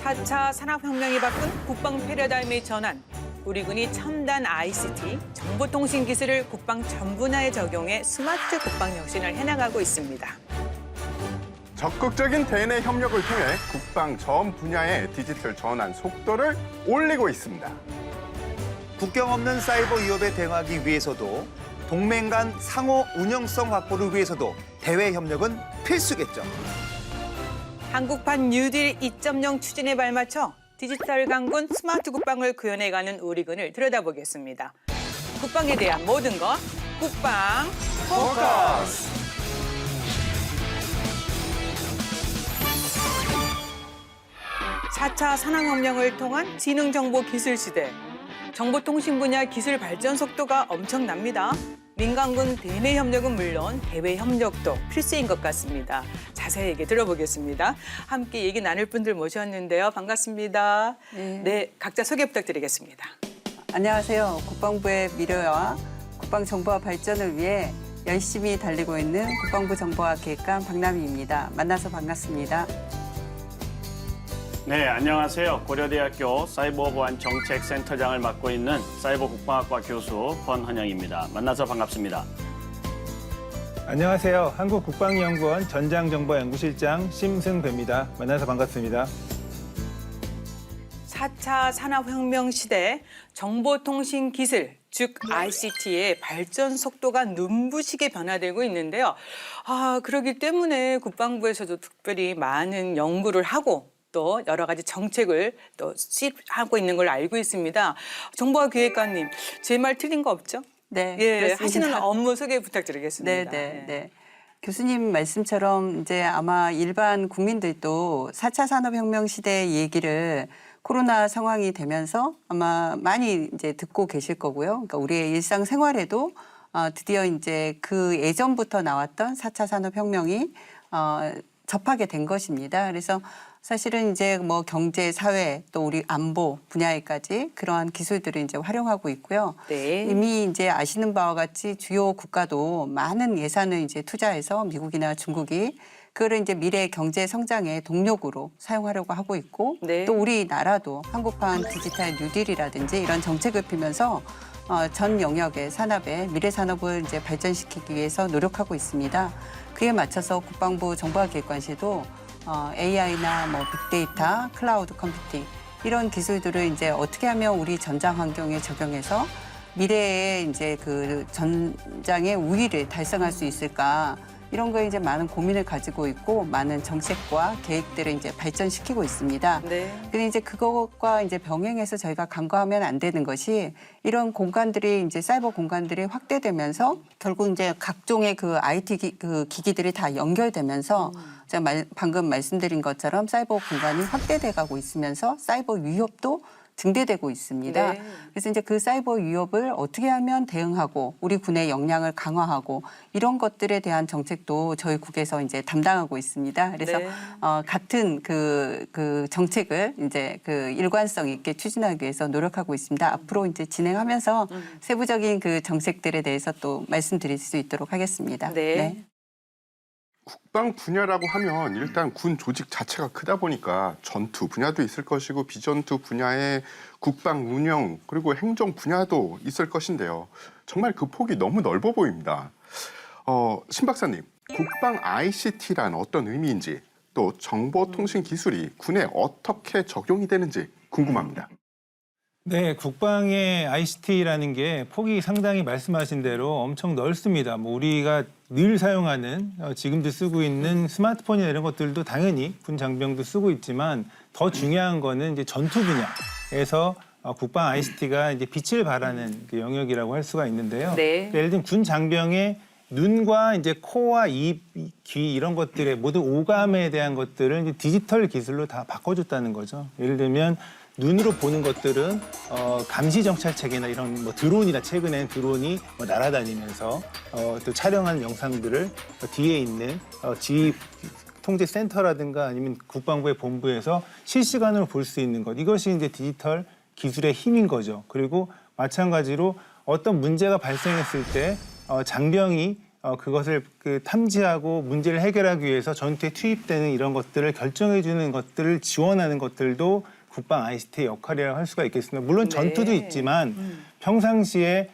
4차 산업혁명이 바꾼 국방 패러다임의 전환. 우리 군이 첨단 ICT, 정보통신 기술을 국방 전 분야에 적용해 스마트 국방 혁신을 해나가고 있습니다. 적극적인 대내 협력을 통해 국방 전 분야의 디지털 전환 속도를 올리고 있습니다. 국경 없는 사이버 위협에 대응하기 위해서도 동맹 간 상호 운영성 확보를 위해서도 대외 협력은 필수겠죠. 한국판 뉴딜 2.0 추진에 발맞춰 디지털 강군 스마트 국방을 구현해가는 우리 군을 들여다보겠습니다. 국방에 대한 모든 것, 국방 포커스! 4차 산업혁명을 통한 지능정보기술 시대. 정보통신 분야 기술 발전 속도가 엄청납니다. 민간군 대내 협력은 물론 대외 협력도 필수인 것 같습니다. 자세히 얘기 들어보겠습니다. 함께 얘기 나눌 분들 모셨는데요. 반갑습니다. 네, 각자 소개 부탁드리겠습니다. 안녕하세요. 국방부의 미래와 국방정보화 발전을 위해 열심히 달리고 있는 국방부 정보화 계획관 박남희입니다. 만나서 반갑습니다. 네, 안녕하세요. 고려대학교 사이버보안정책센터장을 맡고 있는 사이버국방학과 교수 권헌영입니다. 만나서 반갑습니다. 안녕하세요. 한국국방연구원 전장정보연구실장 심승배입니다. 만나서 반갑습니다. 4차 산업혁명 시대 정보통신 기술, 즉 ICT의 발전 속도가 눈부시게 변화되고 있는데요. 그렇기 때문에 국방부에서도 특별히 많은 연구를 하고 또 여러 가지 정책을 또 수립하고 있는 걸로 알고 있습니다. 정보화 계획관님, 제 말 틀린 거 없죠? 네, 예, 그렇습니다. 하시는 업무 소개 부탁드리겠습니다. 네. 교수님 말씀처럼 이제 아마 일반 국민들도 4차 산업혁명 시대의 얘기를 코로나 상황이 되면서 아마 많이 이제 듣고 계실 거고요. 그러니까 우리의 일상생활에도 드디어 이제 그 예전부터 나왔던 4차 산업혁명이 접하게 된 것입니다. 그래서 사실은 이제 뭐 경제, 사회 또 우리 안보 분야에까지 그러한 기술들을 이제 활용하고 있고요. 네. 이미 이제 아시는 바와 같이 주요 국가도 많은 예산을 이제 투자해서 미국이나 중국이 그거를 이제 미래 경제 성장의 동력으로 사용하려고 하고 있고 네. 또 우리나라도 한국판 디지털 뉴딜이라든지 이런 정책을 피면서 전 영역의 산업의 미래 산업을 이제 발전시키기 위해서 노력하고 있습니다. 그에 맞춰서 국방부 정보화계획관실도 AI나 뭐 빅데이터, 클라우드 컴퓨팅 이런 기술들을 이제 어떻게 하면 우리 전장 환경에 적용해서 미래에 이제 그 전장의 우위를 달성할 수 있을까 이런 거에 이제 많은 고민을 가지고 있고 많은 정책과 계획들을 이제 발전시키고 있습니다. 네. 근데 이제 그것과 이제 병행해서 저희가 간과하면 안 되는 것이 이런 공간들이 이제 사이버 공간들이 확대되면서 결국 이제 각종의 그 IT 기기들이 다 연결되면서 제가 방금 말씀드린 것처럼 사이버 공간이 확대돼 가고 있으면서 사이버 위협도 증대되고 있습니다. 네. 그래서 이제 그 사이버 위협을 어떻게 하면 대응하고 우리 군의 역량을 강화하고 이런 것들에 대한 정책도 저희 국에서 이제 담당하고 있습니다. 그래서 네. 같은 그 정책을 이제 그 일관성 있게 추진하기 위해서 노력하고 있습니다. 앞으로 이제 진행하면서 세부적인 그 정책들에 대해서 또 말씀드릴 수 있도록 하겠습니다. 네. 국방 분야라고 하면 일단 군 조직 자체가 크다 보니까 전투 분야도 있을 것이고 비전투 분야의 국방 운영 그리고 행정 분야도 있을 것인데요. 정말 그 폭이 너무 넓어 보입니다. 신 박사님, 국방 ICT란 어떤 의미인지 또 정보통신 기술이 군에 어떻게 적용이 되는지 궁금합니다. 네, 국방의 ICT라는 게 폭이 상당히 말씀하신 대로 엄청 넓습니다. 뭐 우리가 늘 사용하는 지금도 쓰고 있는 스마트폰이나 이런 것들도 당연히 군 장병도 쓰고 있지만 더 중요한 거는 이제 전투 분야에서 국방 ICT가 이제 빛을 발하는 그 영역이라고 할 수가 있는데요. 네. 예를 들면 군 장병의 눈과 이제 코와 입, 귀 이런 것들의 모든 오감에 대한 것들을 이제 디지털 기술로 다 바꿔줬다는 거죠. 예를 들면 눈으로 보는 것들은 감시 정찰 체계나 이런 뭐 드론이나 최근엔 드론이 뭐 날아다니면서 또 촬영한 영상들을 뒤에 있는 지휘 통제 센터라든가 아니면 국방부의 본부에서 실시간으로 볼 수 있는 것 이것이 이제 디지털 기술의 힘인 거죠. 그리고 마찬가지로 어떤 문제가 발생했을 때 장병이 그것을 탐지하고 문제를 해결하기 위해서 전투에 투입되는 이런 것들을 결정해 주는 것들을 지원하는 것들도 국방 ICT의 역할이라고 할 수가 있겠습니다. 물론 네. 전투도 있지만 평상시에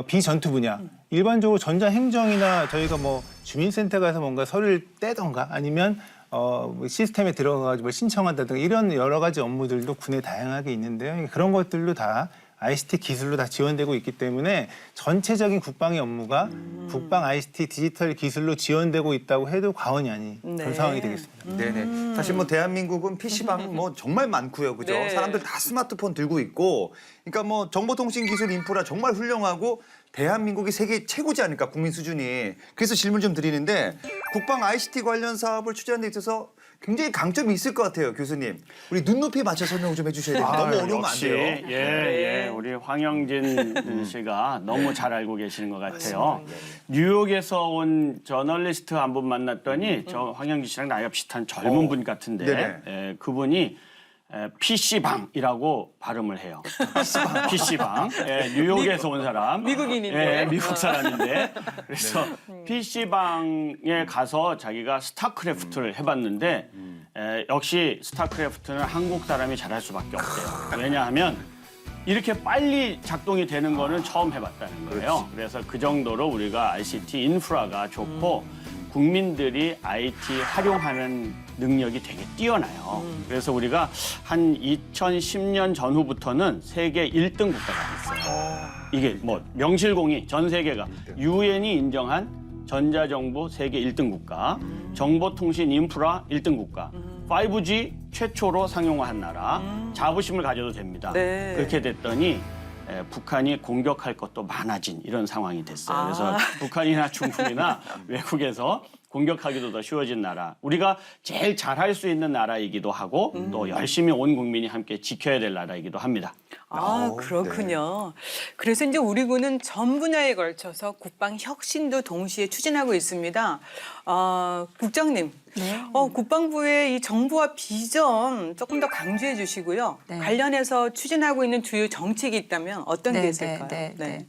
비전투 분야, 일반적으로 전자행정이나 저희가 뭐 주민센터 가서 뭔가 서류를 떼던가 아니면 뭐 시스템에 들어가가지고 뭐 신청한다든가 이런 여러 가지 업무들도 군에 다양하게 있는데요. 그런 것들도 다 ICT 기술로 다 지원되고 있기 때문에 전체적인 국방의 업무가 국방 ICT 디지털 기술로 지원되고 있다고 해도 과언이 아닌 그런 네. 상황이 되겠습니다. 네네. 사실 뭐 대한민국은 PC방 뭐 정말 많고요. 그죠? 네. 사람들 다 스마트폰 들고 있고. 그러니까 뭐 정보통신 기술 인프라 정말 훌륭하고 대한민국이 세계 최고지 않을까, 국민 수준이. 그래서 질문 좀 드리는데 국방 ICT 관련 사업을 추진하는 데 있어서 굉장히 강점이 있을 것 같아요, 교수님. 우리 눈높이에 맞춰 설명 좀 해주셔야 돼요. 너무 어려우면 안 역시, 돼요. 예, 우리 황영진 씨가 너무 잘 알고 계시는 것 같아요. 뉴욕에서 온 저널리스트 한 분 만났더니 저 황영진 씨랑 나이가 비슷한 젊은 분 같은데 네네. 예, 그분이 PC방이라고 발음을 해요. PC방. 예, 뉴욕에서 온 사람. 미국인인데. 예, 미국 사람인데. 그래서 PC방에 가서 자기가 스타크래프트를 해봤는데 역시 스타크래프트는 한국 사람이 잘할 수밖에 없대요. 왜냐하면 이렇게 빨리 작동이 되는 거는 처음 해봤다는 거예요. 그래서 그 정도로 우리가 ICT 인프라가 좋고 국민들이 IT 활용하는 능력이 되게 뛰어나요. 그래서 우리가 한 2010년 전후부터는 세계 1등 국가가 됐어요. 이게 뭐 명실공히 전 세계가 유엔이 인정한 전자정보 세계 1등 국가, 정보통신 인프라 1등 국가, 5G 최초로 상용화한 나라, 자부심을 가져도 됩니다. 네. 그렇게 됐더니 북한이 공격할 것도 많아진 이런 상황이 됐어요. 그래서 북한이나 중국이나 외국에서 공격하기도 더 쉬워진 나라. 우리가 제일 잘할 수 있는 나라이기도 하고 또 열심히 온 국민이 함께 지켜야 될 나라이기도 합니다. 그렇군요. 그래서 이제 우리 군은 전 분야에 걸쳐서 국방 혁신도 동시에 추진하고 있습니다. 국장님, 국방부의 이 정보와 비전 조금 더 강조해 주시고요. 네. 관련해서 추진하고 있는 주요 정책이 있다면 어떤 게 있을까요? 네.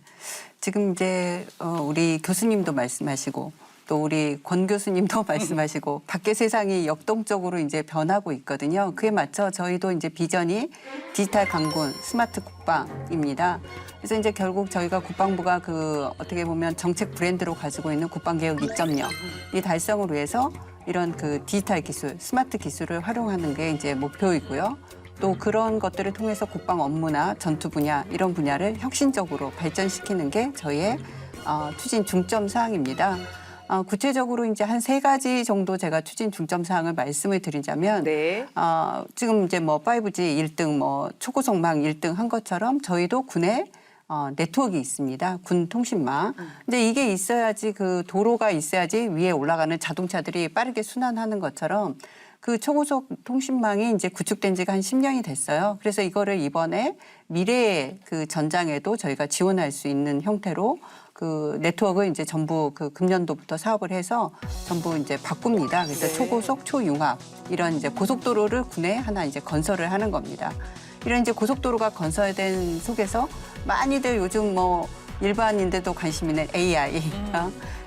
지금 이제 우리 교수님도 말씀하시고 또 우리 권 교수님도 말씀하시고 밖의 세상이 역동적으로 이제 변하고 있거든요. 그에 맞춰 저희도 이제 비전이 디지털 강군, 스마트 국방입니다. 그래서 이제 결국 저희가 국방부가 그 어떻게 보면 정책 브랜드로 가지고 있는 국방개혁 2.0 이 달성을 위해서 이런 그 디지털 기술, 스마트 기술을 활용하는 게 이제 목표이고요. 또 그런 것들을 통해서 국방 업무나 전투 분야 이런 분야를 혁신적으로 발전시키는 게 저희의 추진 중점 사항입니다. 구체적으로 이제 한 3가지 정도 제가 추진 중점 사항을 말씀을 드리자면 네. 지금 이제 뭐 5G 1등 뭐 초고속망 1등 한 것처럼 저희도 군에 네트워크가 있습니다. 군 통신망. 근데 이게 있어야지 그 도로가 있어야지 위에 올라가는 자동차들이 빠르게 순환하는 것처럼 그 초고속 통신망이 이제 구축된 지가 한 10년이 됐어요. 그래서 이거를 이번에 미래의 그 전장에도 저희가 지원할 수 있는 형태로 그 네트워크 이제 전부 그 금년도부터 사업을 해서 전부 이제 바꿉니다. 그래서 초고속, 초융합 이런 이제 고속도로를 군에 하나 이제 건설을 하는 겁니다. 이런 이제 고속도로가 건설된 속에서 많이들 요즘 뭐 일반인들도 관심 있는 AI.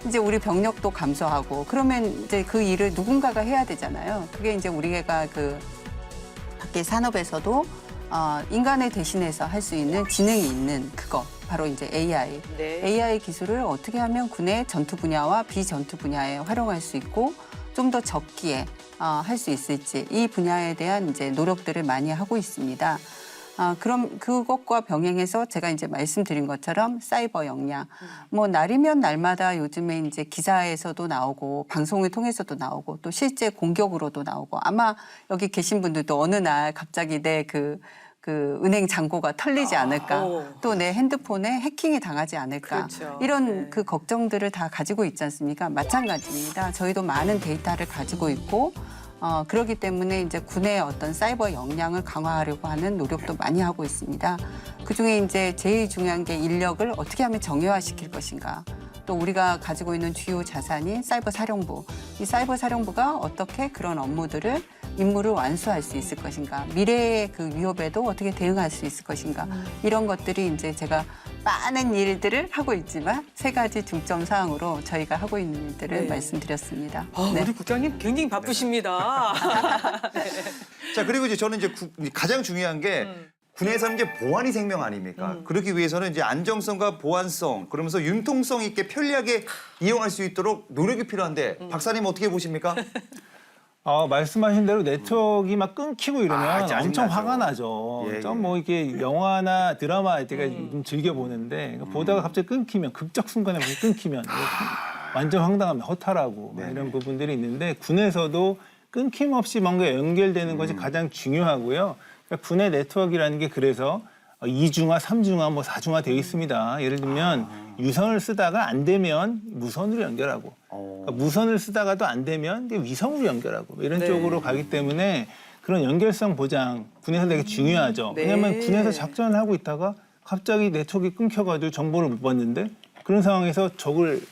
이제 우리 병력도 감소하고 그러면 이제 그 일을 누군가가 해야 되잖아요. 그게 이제 우리가 그 밖에 산업에서도 인간을 대신해서 할 수 있는 지능이 있는 그거 바로 이제 AI. 네. AI 기술을 어떻게 하면 군의 전투 분야와 비전투 분야에 활용할 수 있고 좀 더 적기에 할 수 있을지 이 분야에 대한 이제 노력들을 많이 하고 있습니다. 그럼 그것과 병행해서 제가 이제 말씀드린 것처럼 사이버 역량. 뭐 날이면 날마다 요즘에 이제 기사에서도 나오고 방송을 통해서도 나오고 또 실제 공격으로도 나오고 아마 여기 계신 분들도 어느 날 갑자기 내 그 은행 잔고가 털리지 않을까 또 내 핸드폰에 해킹이 당하지 않을까 그렇죠. 이런 그 걱정들을 다 가지고 있지 않습니까? 마찬가지입니다. 저희도 많은 데이터를 가지고 있고 그렇기 때문에 이제 군의 어떤 사이버 역량을 강화하려고 하는 노력도 많이 하고 있습니다. 그중에 이제 제일 중요한 게 인력을 어떻게 하면 정예화시킬 것인가. 또 우리가 가지고 있는 주요 자산인 사이버 사령부. 이 사이버 사령부가 어떻게 그런 업무들을 임무를 완수할 수 있을 것인가, 미래의 그 위협에도 어떻게 대응할 수 있을 것인가, 이런 것들이 이제 제가 많은 일들을 하고 있지만 3가지 중점 사항으로 저희가 하고 있는 일들을 네. 말씀드렸습니다. 아, 우리 국장님 굉장히 바쁘십니다. 자, 그리고 이제 저는 이제 가장 중요한 게 군에서는 이제 보안이 생명 아닙니까? 그러기 위해서는 이제 안정성과 보안성, 그러면서 융통성 있게 편리하게 이용할 수 있도록 노력이 필요한데 박사님 어떻게 보십니까? 말씀하신 대로 네트워크가 막 끊기고 이러면 짜증나죠. 엄청 화가 나죠. 예, 좀 예. 뭐 이게 영화나 드라마 제가 좀 즐겨 보는데 보다가 갑자기 끊기면 극적 순간에 갑자기 끊기면 완전 황당합니다. 허탈하고 막 이런 부분들이 있는데 군에서도 끊김없이 뭔가 연결되는 것이 가장 중요하고요. 그러니까 군의 네트워크라는 게 그래서 2중화, 3중화, 뭐 4중화 되어 있습니다. 예를 들면 유선을 쓰다가 안 되면 무선으로 연결하고 그러니까 무선을 쓰다가도 안 되면 위성으로 연결하고 이런 네. 쪽으로 가기 때문에 그런 연결성 보장 군에서 되게 중요하죠. 네. 왜냐하면 군에서 작전을 하고 있다가 갑자기 네트워크가 끊겨가지고 정보를 못 받는데 그런 상황에서 적을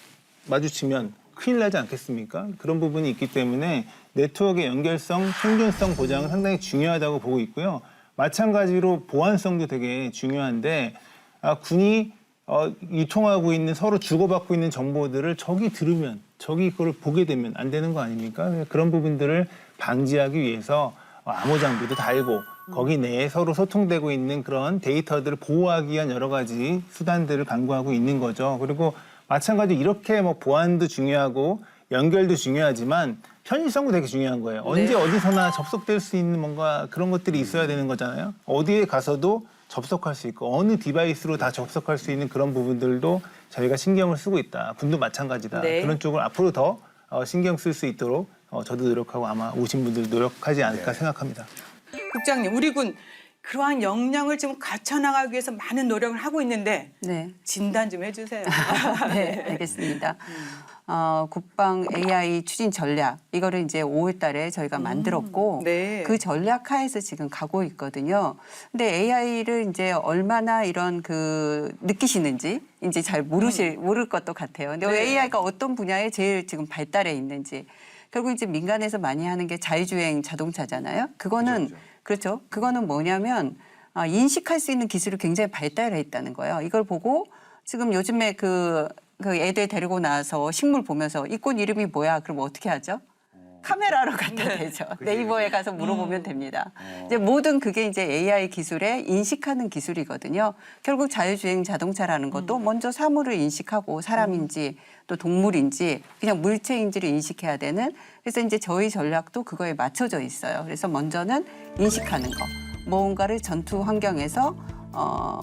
마주치면 큰일 나지 않겠습니까? 그런 부분이 있기 때문에 네트워크의 연결성, 생존성 보장은 상당히 중요하다고 보고 있고요. 마찬가지로 보안성도 되게 중요한데 군이 유통하고 있는 서로 주고받고 있는 정보들을 적이 들으면 적이 그걸 보게 되면 안 되는 거 아닙니까? 그런 부분들을 방지하기 위해서 암호 장비도 달고 거기 내에 서로 소통되고 있는 그런 데이터들을 보호하기 위한 여러 가지 수단들을 강구하고 있는 거죠. 그리고 마찬가지로 이렇게 뭐 보안도 중요하고 연결도 중요하지만 편의성도 되게 중요한 거예요. 언제 어디서나 접속될 수 있는 뭔가 그런 것들이 있어야 되는 거잖아요. 어디에 가서도 접속할 수 있고 어느 디바이스로 다 접속할 수 있는 그런 부분들도 저희가 신경을 쓰고 있다. 군도 마찬가지다. 네. 그런 쪽을 앞으로 더 신경 쓸 수 있도록 저도 노력하고 아마 오신 분들 노력하지 않을까 생각합니다. 국장님, 우리 군 그러한 역량을 좀 갖춰나가기 위해서 많은 노력을 하고 있는데 네. 진단 좀 해주세요. 네, 알겠습니다. 국방 AI 추진 전략 이거를 이제 5월 달에 저희가 만들었고 네. 그 전략 하에서 지금 가고 있거든요. 근데 AI를 이제 얼마나 이런 그 느끼시는지 이제 잘 모를 것도 같아요. 근데 네. AI가 어떤 분야에 제일 지금 발달해 있는지 결국 이제 민간에서 많이 하는 게 자율주행 자동차잖아요. 그거는 그렇죠. 그거는 뭐냐면 인식할 수 있는 기술이 굉장히 발달해 있다는 거예요. 이걸 보고 지금 요즘에 그 애들 데리고 나서 식물 보면서 이 꽃 이름이 뭐야? 그럼 어떻게 하죠? 카메라로 갖다 대죠. 네이버에 가서 물어보면 됩니다. 이제 모든 그게 이제 AI 기술에 인식하는 기술이거든요. 결국 자율주행 자동차라는 것도 먼저 사물을 인식하고 사람인지 또 동물인지 그냥 물체인지를 인식해야 되는 그래서 이제 저희 전략도 그거에 맞춰져 있어요. 그래서 먼저는 인식하는 거. 뭔가를 전투 환경에서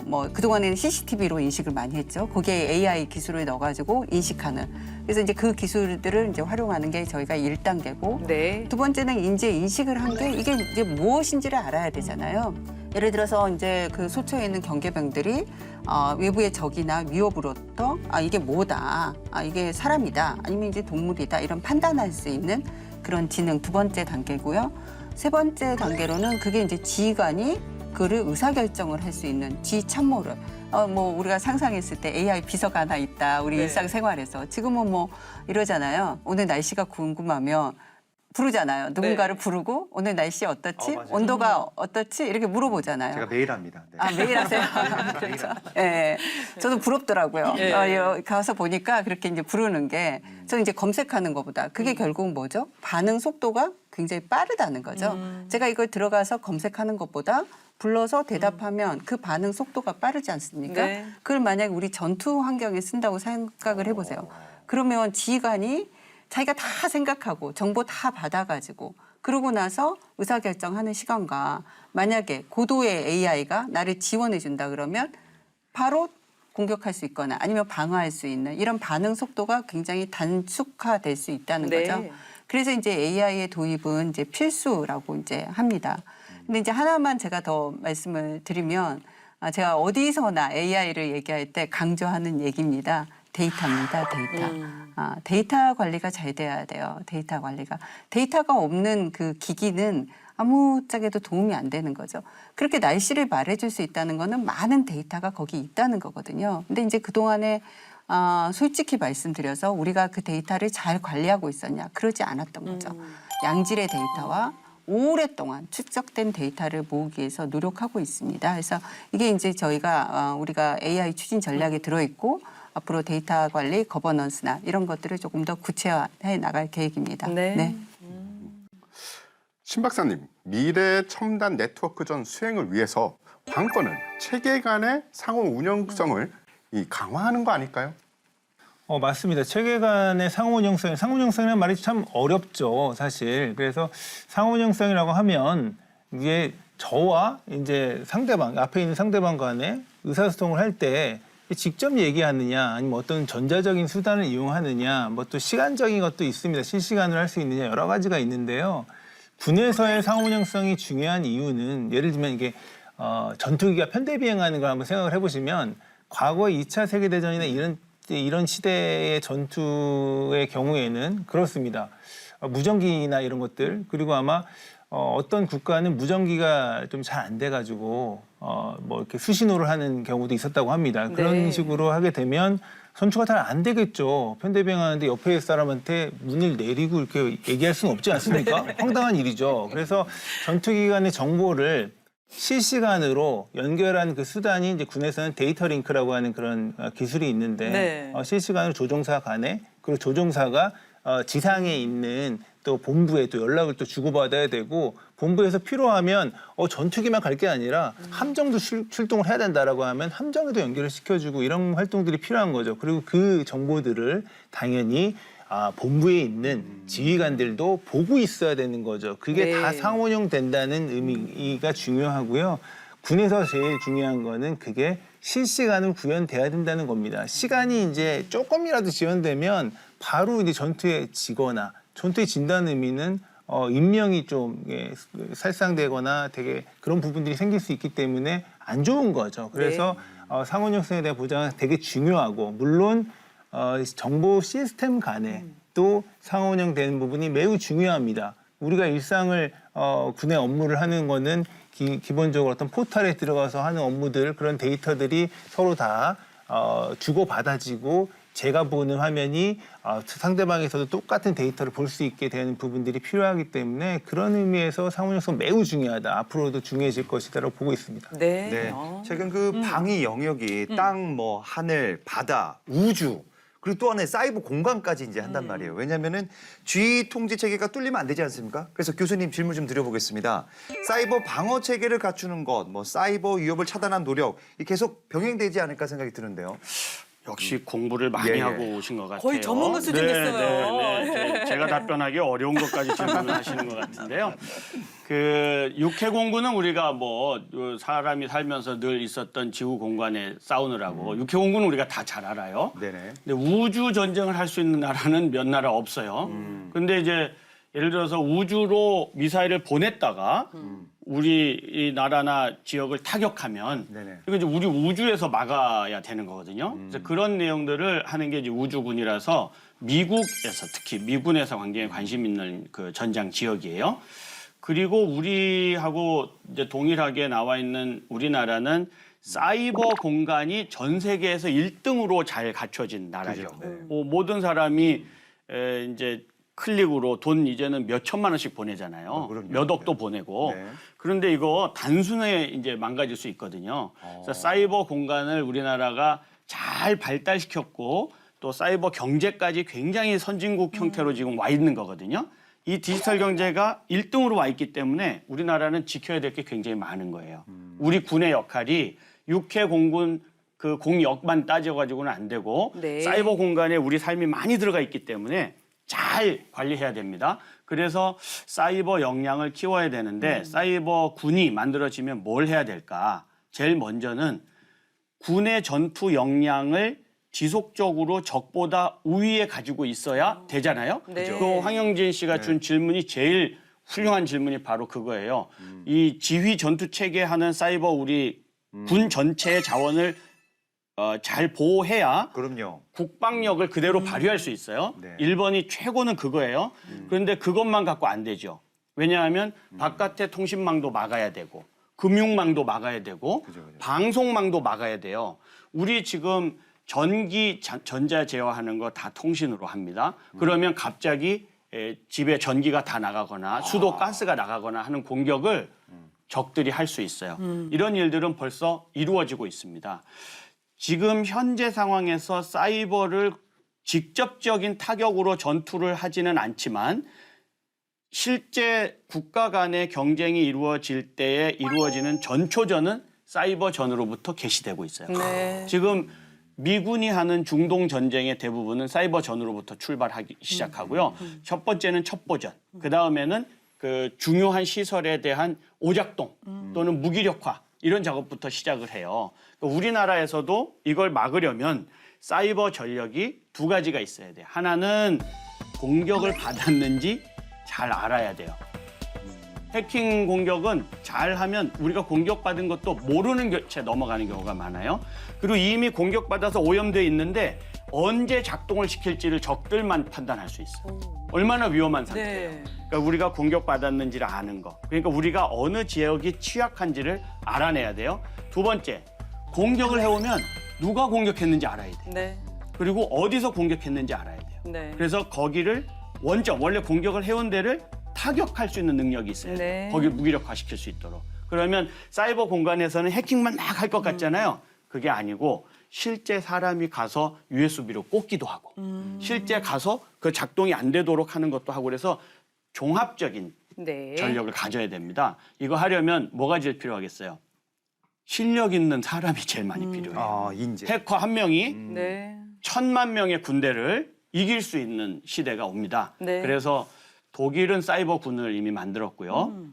뭐 그동안에는 CCTV로 인식을 많이 했죠. 거기에 AI 기술을 넣어가지고 인식하는. 그래서 이제 그 기술들을 이제 활용하는 게 저희가 1단계고 네. 두 번째는 이제 인식을 한 게 이게 이제 무엇인지를 알아야 되잖아요. 예를 들어서 이제 그 소처에 있는 경계병들이 외부의 적이나 위협으로부터 이게 뭐다, 이게 사람이다, 아니면 이제 동물이다 이런 판단할 수 있는 그런 지능 두 번째 단계고요. 세 번째 단계로는 그게 이제 지휘관이 그를 의사결정을 할 수 있는 지휘 참모를 뭐 우리가 상상했을 때 AI 비서가 하나 있다 우리 네. 일상생활에서 지금은 뭐 이러잖아요. 오늘 날씨가 궁금하면 부르잖아요. 누군가를 부르고 오늘 날씨 어떻지? 맞아요. 온도가 어떻지? 이렇게 물어보잖아요. 제가 매일 합니다. 네. 매일 하세요? 그렇죠. 예. 저도 부럽더라고요. 가서 보니까 그렇게 이제 부르는 게 저는 이제 검색하는 것보다 그게 결국 뭐죠? 반응 속도가 굉장히 빠르다는 거죠. 제가 이걸 들어가서 검색하는 것보다 불러서 대답하면 그 반응 속도가 빠르지 않습니까? 네. 그걸 만약에 우리 전투 환경에 쓴다고 생각을 해보세요. 그러면 지휘관이 자기가 다 생각하고 정보 다 받아가지고 그러고 나서 의사결정하는 시간과 만약에 고도의 AI가 나를 지원해 준다 그러면 바로 공격할 수 있거나 아니면 방어할 수 있는 이런 반응 속도가 굉장히 단축화될 수 있다는 네. 거죠. 그래서 이제 AI의 도입은 이제 필수라고 이제 합니다. 근데 이제 하나만 제가 더 말씀을 드리면 제가 어디서나 AI를 얘기할 때 강조하는 얘기입니다. 데이터입니다. 데이터. 데이터 관리가 잘 돼야 돼요. 데이터 관리가. 데이터가 없는 그 기기는 아무짝에도 도움이 안 되는 거죠. 그렇게 날씨를 말해줄 수 있다는 거는 많은 데이터가 거기 있다는 거거든요. 근데 이제 그동안에 솔직히 말씀드려서 우리가 그 데이터를 잘 관리하고 있었냐? 그러지 않았던 거죠. 양질의 데이터와 오랫동안 축적된 데이터를 모으기 위해서 노력하고 있습니다. 그래서 이게 이제 저희가 우리가 AI 추진 전략에 들어있고 앞으로 데이터 관리, 거버넌스나 이런 것들을 조금 더 구체화해 나갈 계획입니다. 네. 신 박사님, 미래 첨단 네트워크전 수행을 위해서 관건은 체계 간의 상호 운영성을 강화하는 거 아닐까요? 맞습니다. 체계 간의 상호운영성이라는 말이 참 어렵죠, 사실. 그래서 상호운영성이라고 하면 이게 저와 이제 상대방, 앞에 있는 상대방 간에 의사소통을 할 때 직접 얘기하느냐, 아니면 어떤 전자적인 수단을 이용하느냐, 뭐 또 시간적인 것도 있습니다. 실시간으로 할 수 있느냐, 여러 가지가 있는데요. 군에서의 상호운영성이 중요한 이유는 예를 들면 이게 전투기가 편대 비행하는 걸 한번 생각을 해보시면 과거 2차 세계대전이나 이런 시대의 전투의 경우에는 그렇습니다. 무전기나 이런 것들, 그리고 아마 어떤 국가는 무전기가 좀 잘 안 돼가지고 뭐 이렇게 수신호를 하는 경우도 있었다고 합니다. 그런 네. 식으로 하게 되면 전투가 잘 안 되겠죠. 편대 비행하는데 옆에 있을 사람한테 문을 내리고 이렇게 얘기할 수는 없지 않습니까? 황당한 일이죠. 그래서 전투기 간의 정보를 실시간으로 연결한 그 수단이 이제 군에서는 데이터 링크라고 하는 그런 기술이 있는데 네. 실시간으로 조종사 간에, 그리고 조종사가 지상에 있는 또 본부에 또 연락을 또 주고받아야 되고, 본부에서 필요하면 전투기만 갈 게 아니라 함정도 출동을 해야 된다라고 하면 함정에도 연결을 시켜주고 이런 활동들이 필요한 거죠. 그리고 그 정보들을 당연히 본부에 있는 지휘관들도 보고 있어야 되는 거죠. 그게 네. 다 상호용 된다는 의미가 중요하고요. 군에서 제일 중요한 거는 그게 실시간으로 구현돼야 된다는 겁니다. 시간이 이제 조금이라도 지연되면 바로 이제 전투에 지거나, 전투에 진다는 의미는 인명이 좀 살상되거나 되게 그런 부분들이 생길 수 있기 때문에 안 좋은 거죠. 그래서 상호용성에 대한 보장은 되게 중요하고, 물론 정보 시스템 간에 또 상호운영되는 부분이 매우 중요합니다. 우리가 일상을 군의 업무를 하는 거는 기본적으로 어떤 포털에 들어가서 하는 업무들, 그런 데이터들이 서로 다 주고받아지고 제가 보는 화면이 상대방에서도 똑같은 데이터를 볼 수 있게 되는 부분들이 필요하기 때문에 그런 의미에서 상호운영성 매우 중요하다. 앞으로도 중요해질 것이다라고 보고 있습니다. 네. 네. 최근 그 방위 영역이 땅, 뭐 하늘, 바다, 우주, 그리고 또 하나의 사이버 공간까지 이제 한단 말이에요. 왜냐면은 G 통제 체계가 뚫리면 안 되지 않습니까? 그래서 교수님 질문 좀 드려보겠습니다. 사이버 방어 체계를 갖추는 것, 뭐 사이버 위협을 차단한 노력, 이 계속 병행되지 않을까 생각이 드는데요. 역시 공부를 많이 예, 예. 하고 오신 것 같아요. 거의 전문가 수준 됐어요. 네. 제가 답변하기 어려운 것까지 질문을 하시는 것 같은데요. 그 육해 공군은 우리가 뭐 사람이 살면서 늘 있었던 지구 공간에 싸우느라고 육해 공군은 우리가 다 잘 알아요. 네네. 근데 우주 전쟁을 할 수 있는 나라는 몇 나라 없어요. 근데 이제 예를 들어서 우주로 미사일을 보냈다가 우리 이 나라나 지역을 타격하면 네네. 이거 이제 우리 우주에서 막아야 되는 거거든요. 그래서 그런 내용들을 하는 게 이제 우주군이라서 미국에서, 특히 미군에서 굉장히 관심 있는 그 전장 지역이에요. 그리고 우리하고 이제 동일하게 나와 있는 우리나라는 사이버 공간이 전 세계에서 1등으로 잘 갖춰진 나라죠. 그죠, 네. 모든 사람이 이제 클릭으로 돈 이제는 몇 천만 원씩 보내잖아요. 그럼요. 몇 억도 보내고. 네. 그런데 이거 단순에 이제 망가질 수 있거든요. 그래서 사이버 공간을 우리나라가 잘 발달시켰고 또 사이버 경제까지 굉장히 선진국 형태로 지금 와 있는 거거든요. 이 디지털 경제가 1등으로 와 있기 때문에 우리나라는 지켜야 될 게 굉장히 많은 거예요. 우리 군의 역할이 육해 공군 그 공역만 따져가지고는 안 되고 네. 사이버 공간에 우리 삶이 많이 들어가 있기 때문에 잘 관리해야 됩니다. 그래서 사이버 역량을 키워야 되는데 사이버 군이 만들어지면 뭘 해야 될까? 제일 먼저는 군의 전투 역량을 지속적으로 적보다 우위에 가지고 있어야 되잖아요. 네. 또 황영진 씨가 준 질문이 제일 훌륭한 질문이 바로 그거예요. 이 지휘 전투 체계 하는 사이버 우리 군 전체의 자원을 잘 보호해야 그럼요. 국방력을 그대로 발휘할 수 있어요. 네. 1번이 최고는 그거예요. 그런데 그것만 갖고 안 되죠. 왜냐하면 바깥의 통신망도 막아야 되고 금융망도 막아야 되고 그죠. 방송망도 막아야 돼요. 우리 지금 전기 전자 제어하는 거 다 통신으로 합니다. 그러면 갑자기 집에 전기가 다 나가거나 수도 가스가 나가거나 하는 공격을 적들이 할 수 있어요. 이런 일들은 벌써 이루어지고 있습니다. 지금 현재 상황에서 사이버를 직접적인 타격으로 전투를 하지는 않지만 실제 국가 간의 경쟁이 이루어질 때에 이루어지는 전초전은 사이버전으로부터 개시되고 있어요. 네. 지금 미군이 하는 중동 전쟁의 대부분은 사이버전으로부터 출발하기 시작하고요. 첫 번째는 첩보전, 그 다음에는 그 중요한 시설에 대한 오작동 또는 무기력화 이런 작업부터 시작을 해요. 그러니까 우리나라에서도 이걸 막으려면 사이버 전력이 두 가지가 있어야 돼요. 하나는 공격을 받았는지 잘 알아야 돼요. 해킹 공격은 잘하면 우리가 공격받은 것도 모르는 채 넘어가는 경우가 많아요. 그리고 이미 공격받아서 오염돼 있는데 언제 작동을 시킬지를 적들만 판단할 수 있어요. 얼마나 위험한 상태예요. 네. 그러니까 우리가 공격받았는지를 아는 거. 그러니까 우리가 어느 지역이 취약한지를 알아내야 돼요. 두 번째, 공격을 해오면 누가 공격했는지 알아야 돼요. 네. 그리고 어디서 공격했는지 알아야 돼요. 네. 그래서 거기를 원래 공격을 해온 데를 타격할 수 있는 능력이 있어요. 네. 거기를 무기력화시킬 수 있도록. 그러면 사이버 공간에서는 해킹만 막 할 것 같잖아요. 그게 아니고 실제 사람이 가서 USB로 꽂기도 하고 실제 가서 그 작동이 안 되도록 하는 것도 하고 그래서 종합적인 네. 전력을 가져야 됩니다. 이거 하려면 뭐가 제일 필요하겠어요? 실력 있는 사람이 제일 많이 필요해요. 아, 인재. 해커 한 명이 네. 1,000만 명의 군대를 이길 수 있는 시대가 옵니다. 네. 그래서 독일은 사이버군을 이미 만들었고요.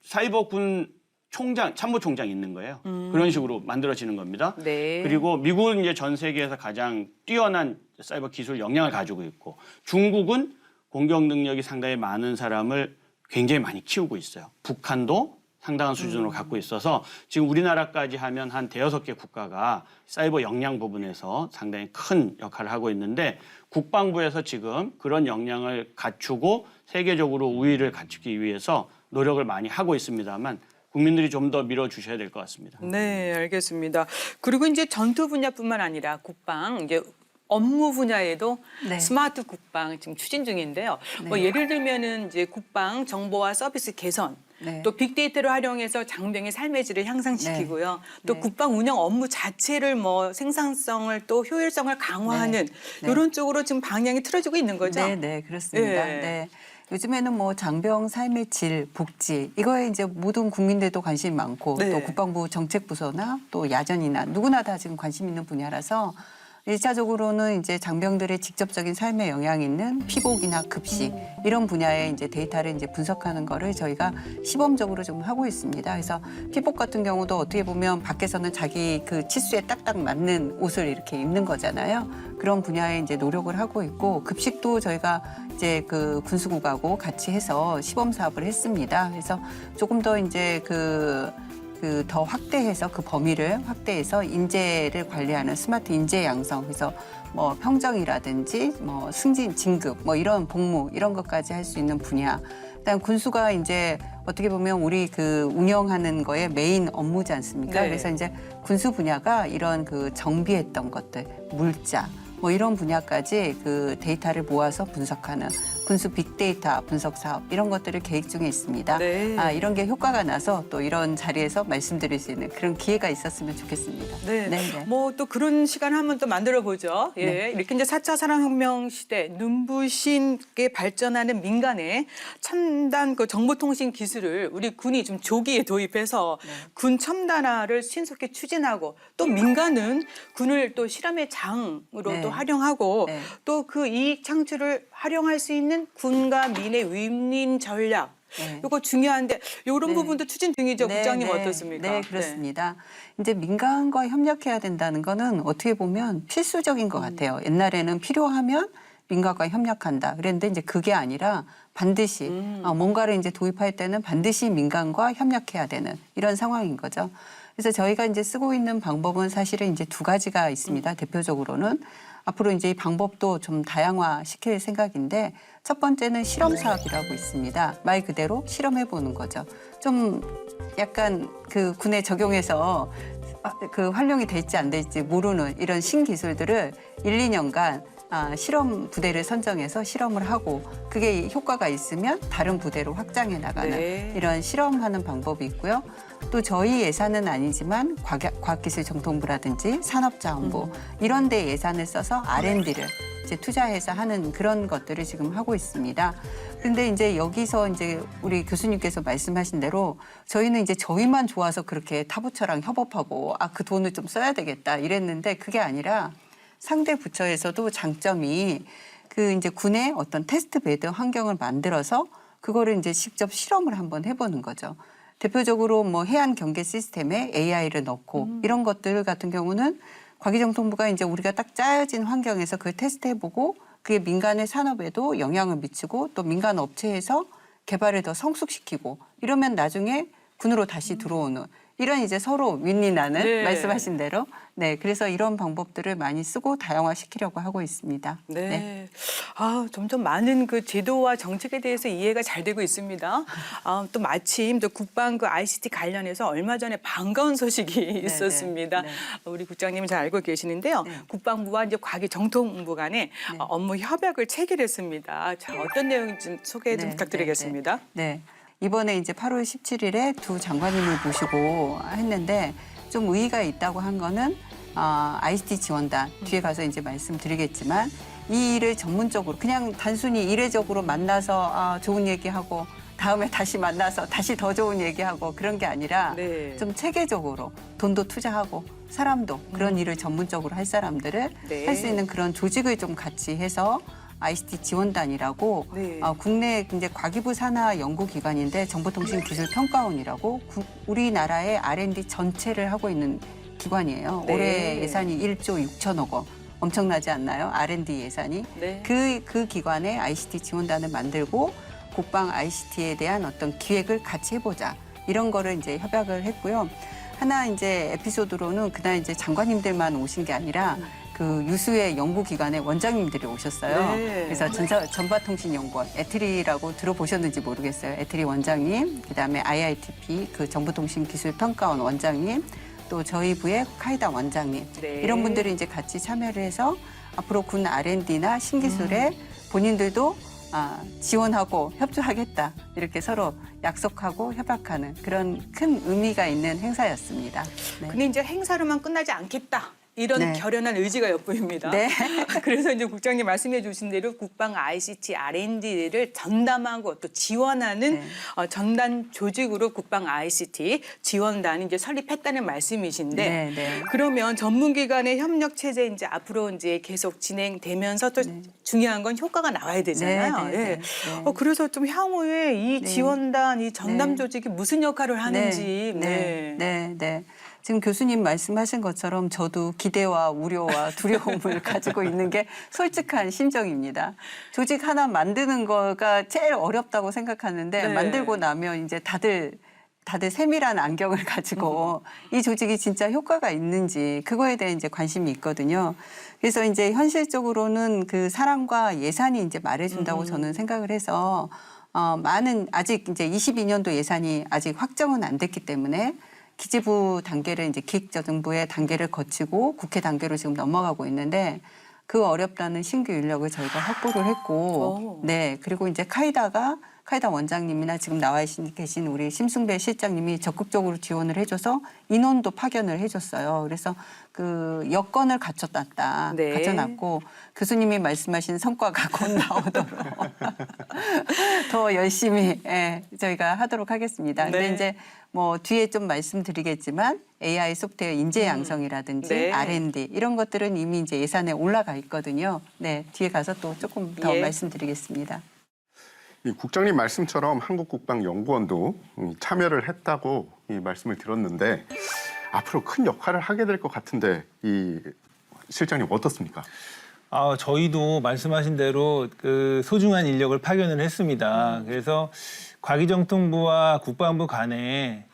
사이버군 총장, 참모총장이 있는 거예요. 그런 식으로 만들어지는 겁니다. 네. 그리고 미국은 이제 전 세계에서 가장 뛰어난 사이버 기술 역량을 가지고 있고 중국은 공격 능력이 상당히 많은 사람을 굉장히 많이 키우고 있어요. 북한도 상당한 수준으로 갖고 있어서 지금 우리나라까지 하면 한 대여섯 개 국가가 사이버 역량 부분에서 상당히 큰 역할을 하고 있는데 국방부에서 지금 그런 역량을 갖추고 세계적으로 우위를 갖추기 위해서 노력을 많이 하고 있습니다만 국민들이 좀 더 밀어주셔야 될 것 같습니다. 네, 알겠습니다. 그리고 이제 전투 분야뿐만 아니라 국방, 이제 업무 분야에도 네. 스마트 국방 지금 추진 중인데요. 네. 뭐 예를 들면은 이제 국방 정보와 서비스 개선, 네. 또 빅데이터를 활용해서 장병의 삶의 질을 향상시키고요. 또 네. 국방 운영 업무 자체를 뭐 생산성을 또 효율성을 강화하는 네. 이런 쪽으로 지금 방향이 틀어지고 있는 거죠. 네, 네, 그렇습니다. 예. 네. 요즘에는 뭐 장병 삶의 질, 복지 이거에 이제 모든 국민들도 관심이 많고 네. 또 국방부 정책부서나 또 야전이나 누구나 다 지금 관심 있는 분야라서 1차적으로는 이제 장병들의 직접적인 삶에 영향이 있는 피복이나 급식 이런 분야의 이제 데이터를 이제 분석하는 거를 저희가 시범적으로 좀 하고 있습니다. 그래서 피복 같은 경우도 어떻게 보면 밖에서는 자기 그 치수에 딱딱 맞는 옷을 이렇게 입는 거잖아요. 그런 분야에 이제 노력을 하고 있고 급식도 저희가 이제 그 군수국하고 같이 해서 시범 사업을 했습니다. 그래서 조금 더 이제 더 확대해서 그 범위를 확대해서 인재를 관리하는 스마트 인재 양성 그래서 뭐 평정이라든지 뭐 승진 진급 뭐 이런 복무 이런 것까지 할 수 있는 분야. 일단 군수가 이제 어떻게 보면 우리 그 운영하는 거에 메인 업무지 않습니까? 네. 그래서 이제 군수 분야가 이런 그 정비했던 것들, 물자 뭐 이런 분야까지 그 데이터를 모아서 분석하는 군수 빅데이터 분석 사업 이런 것들을 계획 중에 있습니다. 네. 이런 게 효과가 나서 또 이런 자리에서 말씀드릴 수 있는 그런 기회가 있었으면 좋겠습니다. 네. 네. 뭐 또 그런 시간 한번 또 만들어 보죠. 예. 네. 이렇게 이제 4차 산업혁명 시대 눈부신게 발전하는 민간의 첨단 그 정보통신 기술을 우리 군이 좀 조기에 도입해서 군 첨단화를 신속히 추진하고 또 민간은 군을 또 실험의 장으로 네. 또 활용하고 네. 또 그 이익 창출을 활용할 수 있는 군과 민의 윈윈 전략. 네. 이거 중요한데 이런 네. 부분도 추진 중이죠. 국장님 어떻습니까? 네, 그렇습니다. 이제 민간과 협력해야 된다는 거는 어떻게 보면 필수적인 것 같아요. 옛날에는 필요하면 민간과 협력한다. 그랬는데 이제 그게 아니라 반드시 뭔가를 이제 도입할 때는 반드시 민간과 협력해야 되는 이런 상황인 거죠. 그래서 저희가 이제 쓰고 있는 방법은 사실은 이제 두 가지가 있습니다. 대표적으로는 앞으로 이제 이 방법도 좀 다양화 시킬 생각인데 첫 번째는 실험 사업이라고 있습니다. 말 그대로 실험해 보는 거죠. 좀 약간 그 군에 적용해서 그 활용이 될지 안 될지 모르는 이런 신기술들을 1, 2년간 실험 부대를 선정해서 실험을 하고 그게 효과가 있으면 다른 부대로 확장해 나가는 네. 이런 실험하는 방법이 있고요. 또 저희 예산은 아니지만 과학기술정통부라든지 산업자원부 이런 데 예산을 써서 R&D를 이제 투자해서 하는 그런 것들을 지금 하고 있습니다. 그런데 이제 여기서 이제 우리 교수님께서 말씀하신 대로 저희는 이제 저희만 좋아서 그렇게 타부처랑 협업하고 그 돈을 좀 써야 되겠다 이랬는데 그게 아니라 상대 부처에서도 장점이 그 이제 군의 어떤 테스트 베드 환경을 만들어서 그거를 이제 직접 실험을 한번 해보는 거죠. 대표적으로 뭐 해안 경계 시스템에 AI를 넣고 이런 것들 같은 경우는 과기정통부가 이제 우리가 딱 짜여진 환경에서 그걸 테스트해보고 그게 민간의 산업에도 영향을 미치고 또 민간 업체에서 개발을 더 성숙시키고 이러면 나중에 군으로 다시 들어오는 이런 이제 서로 윈윈하는 네. 말씀하신 대로 네 그래서 이런 방법들을 많이 쓰고 다양화시키려고 하고 있습니다. 네. 점점 많은 그 제도와 정책에 대해서 이해가 잘 되고 있습니다. 또 마침 또 국방 ICT 관련해서 얼마 전에 반가운 소식이 있었습니다. 네. 우리 국장님은 잘 알고 계시는데요. 국방부와 이제 과기정통부 간에 업무 협약을 체결했습니다. 자, 어떤 내용인지 좀 소개 좀 부탁드리겠습니다. 네. 이번에 이제 8월 17일에 두 장관님을 모시고 했는데 좀 의의가 있다고 한 거는 ICT 지원단 뒤에 가서 이제 말씀드리겠지만 이 일을 전문적으로 그냥 단순히 이례적으로 만나서 좋은 얘기하고 다음에 다시 만나서 다시 더 좋은 얘기하고 그런 게 아니라 네. 좀 체계적으로 돈도 투자하고 사람도 그런 일을 전문적으로 할 사람들을 네. 할 수 있는 그런 조직을 좀 같이 해서 ICT 지원단이라고 네. 국내 이제 과기부 산하 연구기관인데 정보통신기술평가원이라고 우리나라의 R&D 전체를 하고 있는 기관이에요. 네. 올해 예산이 1조 6천억 원. 엄청나지 않나요? R&D 예산이. 네. 그 기관에 ICT 지원단을 만들고 국방 ICT에 대한 어떤 기획을 같이 해보자. 이런 거를 이제 협약을 했고요. 하나 이제 에피소드로는 그날 이제 장관님들만 오신 게 아니라 그 유수의 연구기관의 원장님들이 오셨어요. 네. 그래서 전파통신연구원, 에트리라고 들어보셨는지 모르겠어요. 에트리 원장님, 그다음에 IITP, 그 정보통신기술평가원 원장님, 또 저희 부의 카이다 원장님 네. 이런 분들이 이제 같이 참여를 해서 앞으로 군 R&D나 신기술에 본인들도 지원하고 협조하겠다 이렇게 서로 약속하고 협약하는 그런 큰 의미가 있는 행사였습니다. 네. 근데 이제 행사로만 끝나지 않겠다. 이런 네. 결연한 의지가 엿보입니다. 네. 그래서 이제 국장님 말씀해 주신 대로 국방 ICT R&D를 전담하고 또 지원하는 네. 전단 조직으로 국방 ICT 지원단이 이제 설립했다는 말씀이신데 네, 네. 그러면 전문기관의 협력 체제 이제 앞으로 이제 계속 진행되면서 또 중요한 건 효과가 나와야 되잖아요. 네, 네, 예. 네. 그래서 좀 향후에 이 네. 지원단, 이 전담 네. 조직이 무슨 역할을 하는지. 네. 지금 교수님 말씀하신 것처럼 저도 기대와 우려와 두려움을 가지고 있는 게 솔직한 심정입니다. 조직 하나 만드는 거가 제일 어렵다고 생각하는데 네. 만들고 나면 이제 다들 세밀한 안경을 가지고 이 조직이 진짜 효과가 있는지 그거에 대해 이제 관심이 있거든요. 그래서 이제 현실적으로는 그 사람과 예산이 이제 말해준다고 저는 생각을 해서 많은 아직 이제 22년도 예산이 아직 확정은 안 됐기 때문에 기재부 단계를 이제 기획재정부의 단계를 거치고 국회 단계로 지금 넘어가고 있는데 그 어렵다는 신규 인력을 저희가 확보를 했고 네 그리고 이제 카이다 원장님이나 지금 나와 계신 우리 심승배 실장님이 적극적으로 지원을 해줘서 인원도 파견을 해줬어요. 그래서 그 여건을 갖춰놨고 교수님이 말씀하신 성과가 곧 나오도록 더 열심히 저희가 하도록 하겠습니다. 근데 이제 뭐 뒤에 좀 말씀드리겠지만 AI 소프트웨어 인재 양성이라든지 네. R&D 이런 것들은 이미 이제 예산에 올라가 있거든요. 네, 뒤에 가서 또 조금 더 말씀드리겠습니다. 이 국장님 말씀처럼 한국국방연구원도 참여를 했다고 이 말씀을 들었는데 앞으로 큰 역할을 하게 될 것 같은데 이 실장님 어떻습니까? 저희도 말씀하신 대로 그 소중한 인력을 파견을 했습니다. 그래서 과기정통부와 국방부 간에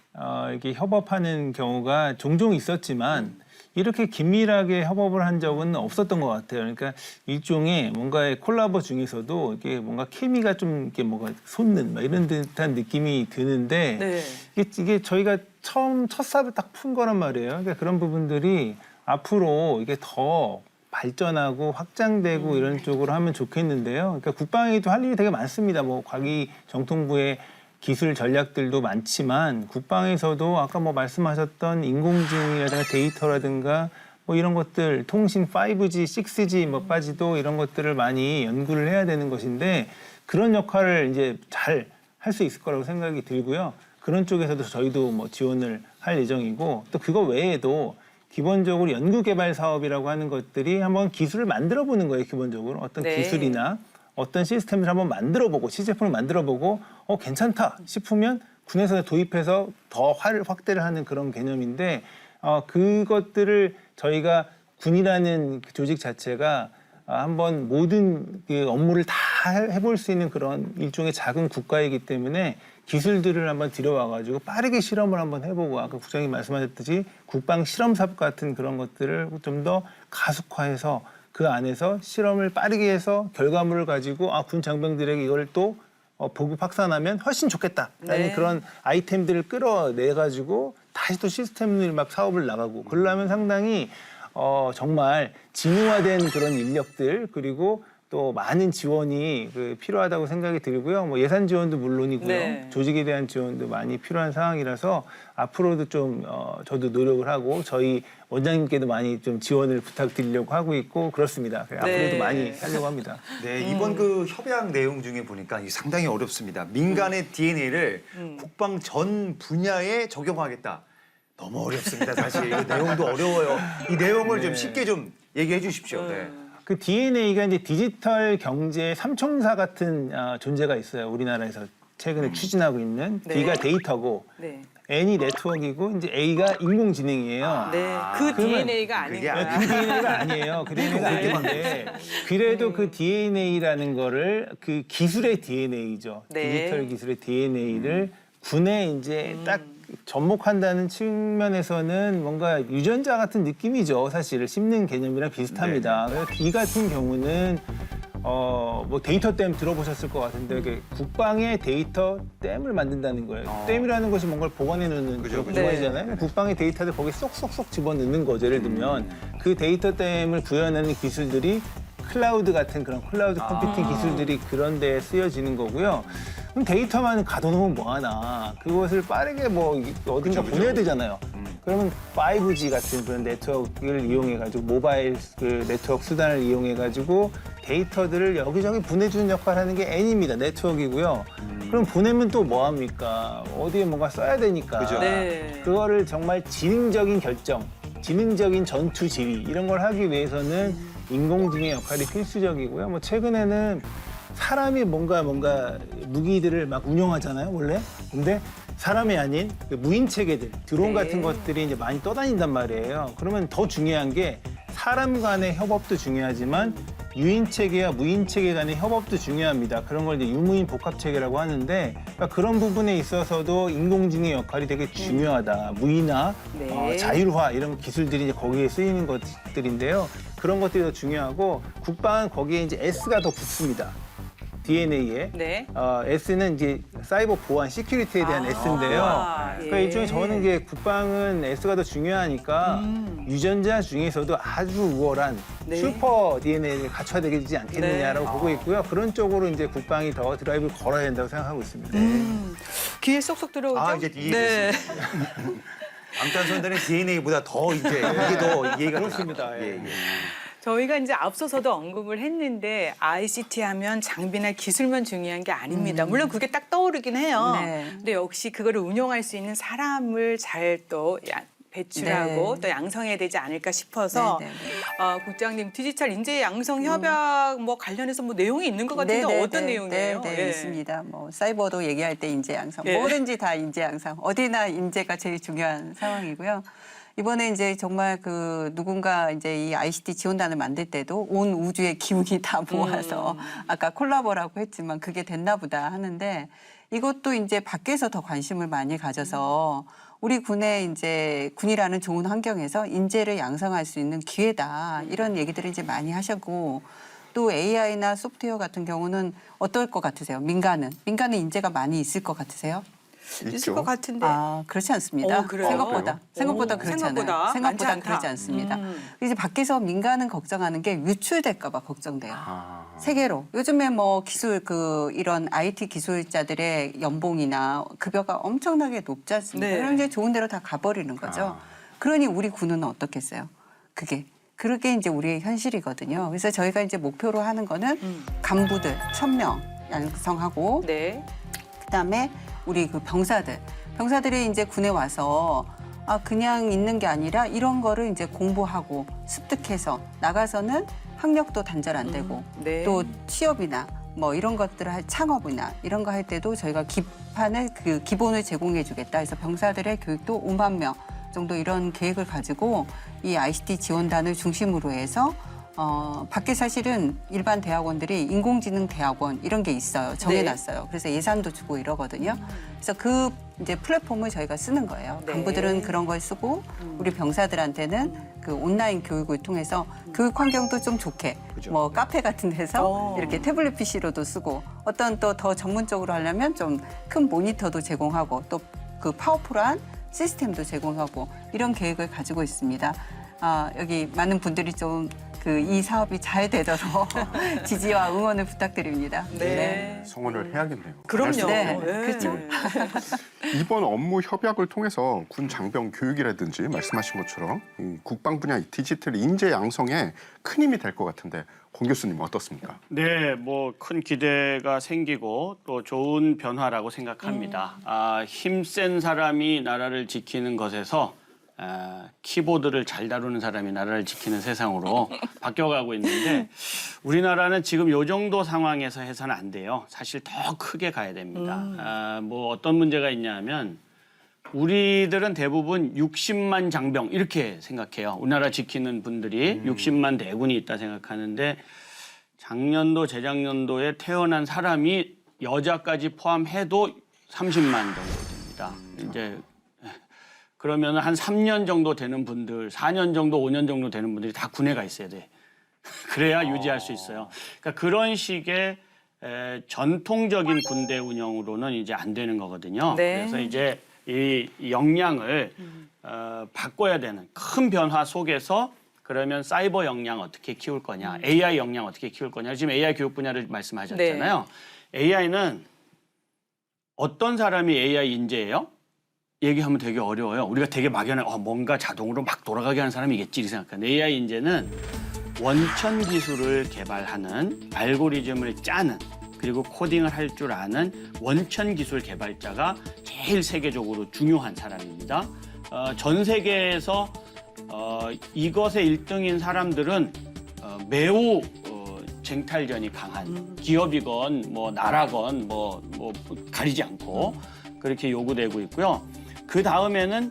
이렇게 협업하는 경우가 종종 있었지만 이렇게 긴밀하게 협업을 한 적은 없었던 것 같아요. 그러니까 일종의 뭔가의 콜라보 중에서도 이게 뭔가 케미가 좀 이렇게 뭔가 솟는 막 이런 듯한 느낌이 드는데 네. 이게 저희가 처음 첫 삽을 딱 푼 거란 말이에요. 그러니까 그런 부분들이 앞으로 이게 더 발전하고 확장되고 이런 쪽으로 하면 좋겠는데요. 그러니까 국방에도 할 일이 되게 많습니다. 뭐 과기 정통부의 기술 전략들도 많지만 국방에서도 아까 뭐 말씀하셨던 인공지능이라든가 데이터라든가 뭐 이런 것들 통신 5G, 6G 뭐까지도 이런 것들을 많이 연구를 해야 되는 것인데 그런 역할을 이제 잘 할 수 있을 거라고 생각이 들고요. 그런 쪽에서도 저희도 뭐 지원을 할 예정이고 또 그거 외에도 기본적으로 연구개발 사업이라고 하는 것들이 한번 기술을 만들어 보는 거예요. 기본적으로 어떤 네. 기술이나 어떤 시스템을 한번 만들어보고 시제품을 만들어보고 괜찮다 싶으면 군에서 도입해서 더 확대를 하는 그런 개념인데 그것들을 저희가 군이라는 그 조직 자체가 한번 모든 그 업무를 다 해볼 수 있는 그런 일종의 작은 국가이기 때문에 기술들을 한번 들여와가지고 빠르게 실험을 한번 해보고 아까 국장님 말씀하셨듯이 국방 실험사업 같은 그런 것들을 좀 더 가속화해서 그 안에서 실험을 빠르게 해서 결과물을 가지고 군 장병들에게 이걸 또 보급 확산하면 훨씬 좋겠다라는 네. 그런 아이템들을 끌어내 가지고 다시 또 시스템을 막 사업을 나가고 그러려면 상당히 정말 진화된 그런 인력들 그리고 또 많은 지원이 필요하다고 생각이 들고요. 뭐 예산 지원도 물론이고요. 네. 조직에 대한 지원도 많이 필요한 상황이라서 앞으로도 좀 저도 노력을 하고 저희 원장님께도 많이 좀 지원을 부탁드리려고 하고 있고 그렇습니다. 네. 앞으로도 많이 하려고 합니다. 네, 이번 그 협약 내용 중에 보니까 이게 상당히 어렵습니다. 민간의 DNA를 국방 전 분야에 적용하겠다. 너무 어렵습니다, 사실. 이 내용도 어려워요. 이 내용을 좀 쉽게 좀 얘기해 주십시오. 네. 그 DNA가 이제 디지털 경제 삼총사 같은 존재가 있어요. 우리나라에서 최근에 추진하고 있는 네. D가 데이터고 네. N이 네트워크이고 이제 A가 인공지능이에요. 네. 그 그러면 DNA가 그게 아닌가. 그 DNA가 아니에요. 그 DNA가 아닌데 그래도 그 DNA라는 거를 그 기술의 DNA죠. 네. 디지털 기술의 DNA를 군에 이제 딱 접목한다는 측면에서는 뭔가 유전자 같은 느낌이죠. 사실 씹는 개념이랑 비슷합니다. 그래서 D 같은 경우는 뭐 데이터 댐 들어보셨을 것 같은데 이게 국방의 데이터 댐을 만든다는 거예요. 댐이라는 것이 뭔가를 보관해 놓는 그런 구조이잖아요. 국방의 데이터를 거기 쏙쏙쏙 집어넣는 거죠. 예를 들면 그 데이터 댐을 구현하는 기술들이 클라우드 같은 그런 클라우드 컴퓨팅 기술들이 그런 데에 쓰여지는 거고요. 그럼 데이터만 가둬놓으면 뭐하나. 그것을 빠르게 뭐 어딘가 보내야 되잖아요. 그러면 5G 같은 그런 네트워크를 이용해가지고 모바일 그 네트워크 수단을 이용해가지고 데이터들을 여기저기 보내주는 역할을 하는 게 N입니다. 네트워크이고요. 그럼 보내면 또 뭐합니까? 어디에 뭔가 써야 되니까. 그죠. 네. 그거를 정말 지능적인 결정, 지능적인 전투 지휘 이런 걸 하기 위해서는 인공지능의 역할이 필수적이고요. 뭐 최근에는 사람이 뭔가 무기들을 막 운영하잖아요, 원래. 근데 사람이 아닌 그 무인 체계들, 드론 네. 같은 것들이 이제 많이 떠다닌단 말이에요. 그러면 더 중요한 게 사람 간의 협업도 중요하지만 유인 체계와 무인 체계 간의 협업도 중요합니다. 그런 걸 이제 유무인 복합 체계라고 하는데 그러니까 그런 부분에 있어서도 인공지능의 역할이 되게 중요하다. 무인화, 네. 자율화 이런 기술들이 이제 거기에 쓰이는 것들인데요. 그런 것들이 더 중요하고 국방은 거기에 이제 S가 더 붙습니다. DNA에. 네. S는 이제 사이버 보안, 시큐리티에 대한 S인데요. 예. 그러니까 일종의 저는 이게 국방은 S가 더 중요하니까 유전자 중에서도 아주 우월한 네. 슈퍼 DNA를 갖춰야 되지 않겠느냐라고 네. 보고 있고요. 그런 쪽으로 이제 국방이 더 드라이브를 걸어야 된다고 생각하고 있습니다. 귀에 쏙쏙 들어오죠? 이제 이해됐습니다. 방탄소년단의 DNA보다 더 이제 이게 더 이해가 그렇습니다. 예, 예. 저희가 이제 앞서서도 언급을 했는데 ICT 하면 장비나 기술만 중요한 게 아닙니다. 물론 그게 딱 떠오르긴 해요. 네. 근데 역시 그거를 운용할 수 있는 사람을 잘 또 배출하고 네. 또 양성해야 되지 않을까 싶어서 네, 네, 네. 국장님 디지털 인재 양성 협약 뭐 관련해서 뭐 내용이 있는 것 같은데 네, 네, 어떤 네, 내용이에요? 네, 예. 있습니다. 뭐 사이버도 얘기할 때 인재 양성, 예. 뭐든지 다 인재 양성. 어디나 인재가 제일 중요한 상황이고요. 이번에 이제 정말 그 누군가 이제 이 ICT 지원단을 만들 때도 온 우주의 기운이 다 모아서 아까 콜라보라고 했지만 그게 됐나 보다 하는데 이것도 이제 밖에서 더 관심을 많이 가져서 우리 군의 이제 군이라는 좋은 환경에서 인재를 양성할 수 있는 기회다. 이런 얘기들을 이제 많이 하셨고 또 AI나 소프트웨어 같은 경우는 어떨 것 같으세요? 민간은 인재가 많이 있을 것 같으세요? 있을 것 같은데. 아, 그렇지 않습니다. 그래요? 생각보다 오, 그렇지 생각보다 않아요. 많지 생각보다 않다. 그렇지 않습니다. 이제 밖에서 민간은 걱정하는 게 유출될까 봐 걱정돼요. 아, 세계로. 요즘에 뭐 기술 이런 IT 기술자들의 연봉이나 급여가 엄청나게 높지 않습니까? 네. 그럼 이제 좋은 데로 다 가버리는 거죠. 그러니 우리 군은 어떻겠어요? 그게 이제 우리의 현실이거든요. 그래서 저희가 이제 목표로 하는 거는 간부들 1,000명 양성하고 네. 그다음에 우리 그 병사들이 이제 군에 와서 그냥 있는 게 아니라 이런 거를 이제 공부하고 습득해서 나가서는 학력도 단절 안 되고 네. 또 취업이나 뭐 이런 것들을 할 창업이나 이런 거 할 때도 저희가 기본을 제공해 주겠다. 그래서 병사들의 교육도 5만 명 정도 이런 계획을 가지고 이 ICT 지원단을 중심으로 해서 밖에 사실은 일반 대학원들이 인공지능 대학원 이런 게 있어요. 정해놨어요. 그래서 예산도 주고 이러거든요. 그래서 그 이제 플랫폼을 저희가 쓰는 거예요. 네. 간부들은 그런 걸 쓰고 우리 병사들한테는 그 온라인 교육을 통해서 교육 환경도 좀 좋게 뭐 카페 같은 데서 이렇게 태블릿 PC로도 쓰고 어떤 또 더 전문적으로 하려면 좀 큰 모니터도 제공하고 또 그 파워풀한 시스템도 제공하고 이런 계획을 가지고 있습니다. 여기 많은 분들이 좀 이 사업이 잘 되도록 지지와 응원을 부탁드립니다. 네. 성원을 해야겠네요. 그럼요. 네. 네. 그렇죠. 이번 업무 협약을 통해서 군 장병 교육이라든지 말씀하신 것처럼 이 국방 분야 디지털 인재 양성에 큰 힘이 될 것 같은데 권 교수님 어떻습니까? 네, 뭐 큰 기대가 생기고 또 좋은 변화라고 생각합니다. 힘센 사람이 나라를 지키는 것에서 키보드를 잘 다루는 사람이 나라를 지키는 세상으로 바뀌어가고 있는데 우리나라는 지금 요 정도 상황에서 해서는 안 돼요. 사실 더 크게 가야 됩니다. 뭐 어떤 문제가 있냐면 우리들은 대부분 60만 장병 이렇게 생각해요. 우리나라 지키는 분들이 60만 대군이 있다 생각하는데 작년도 재작년도에 태어난 사람이 여자까지 포함해도 30만 정도 됩니다. 이제 그러면 한 3년 정도 되는 분들, 4년 정도, 5년 정도 되는 분들이 다 군에 가 있어야 돼. 그래야 유지할 수 있어요. 그러니까 그런 식의 전통적인 군대 운영으로는 이제 안 되는 거거든요. 네. 그래서 이제 이 역량을 바꿔야 되는 큰 변화 속에서 그러면 사이버 역량 어떻게 키울 거냐, AI 역량 어떻게 키울 거냐. 지금 AI 교육 분야를 말씀하셨잖아요. AI는 어떤 사람이 AI 인재예요? 얘기하면 되게 어려워요. 우리가 되게 막연해. 뭔가 자동으로 막 돌아가게 하는 사람이겠지 이렇게 생각하는데 AI 인재는 원천 기술을 개발하는 알고리즘을 짜는 그리고 코딩을 할 줄 아는 원천 기술 개발자가 제일 세계적으로 중요한 사람입니다. 전 세계에서 이것에 1등인 사람들은 매우 쟁탈전이 강한 기업이건 뭐 나라건 뭐 가리지 않고 그렇게 요구되고 있고요. 그 다음에는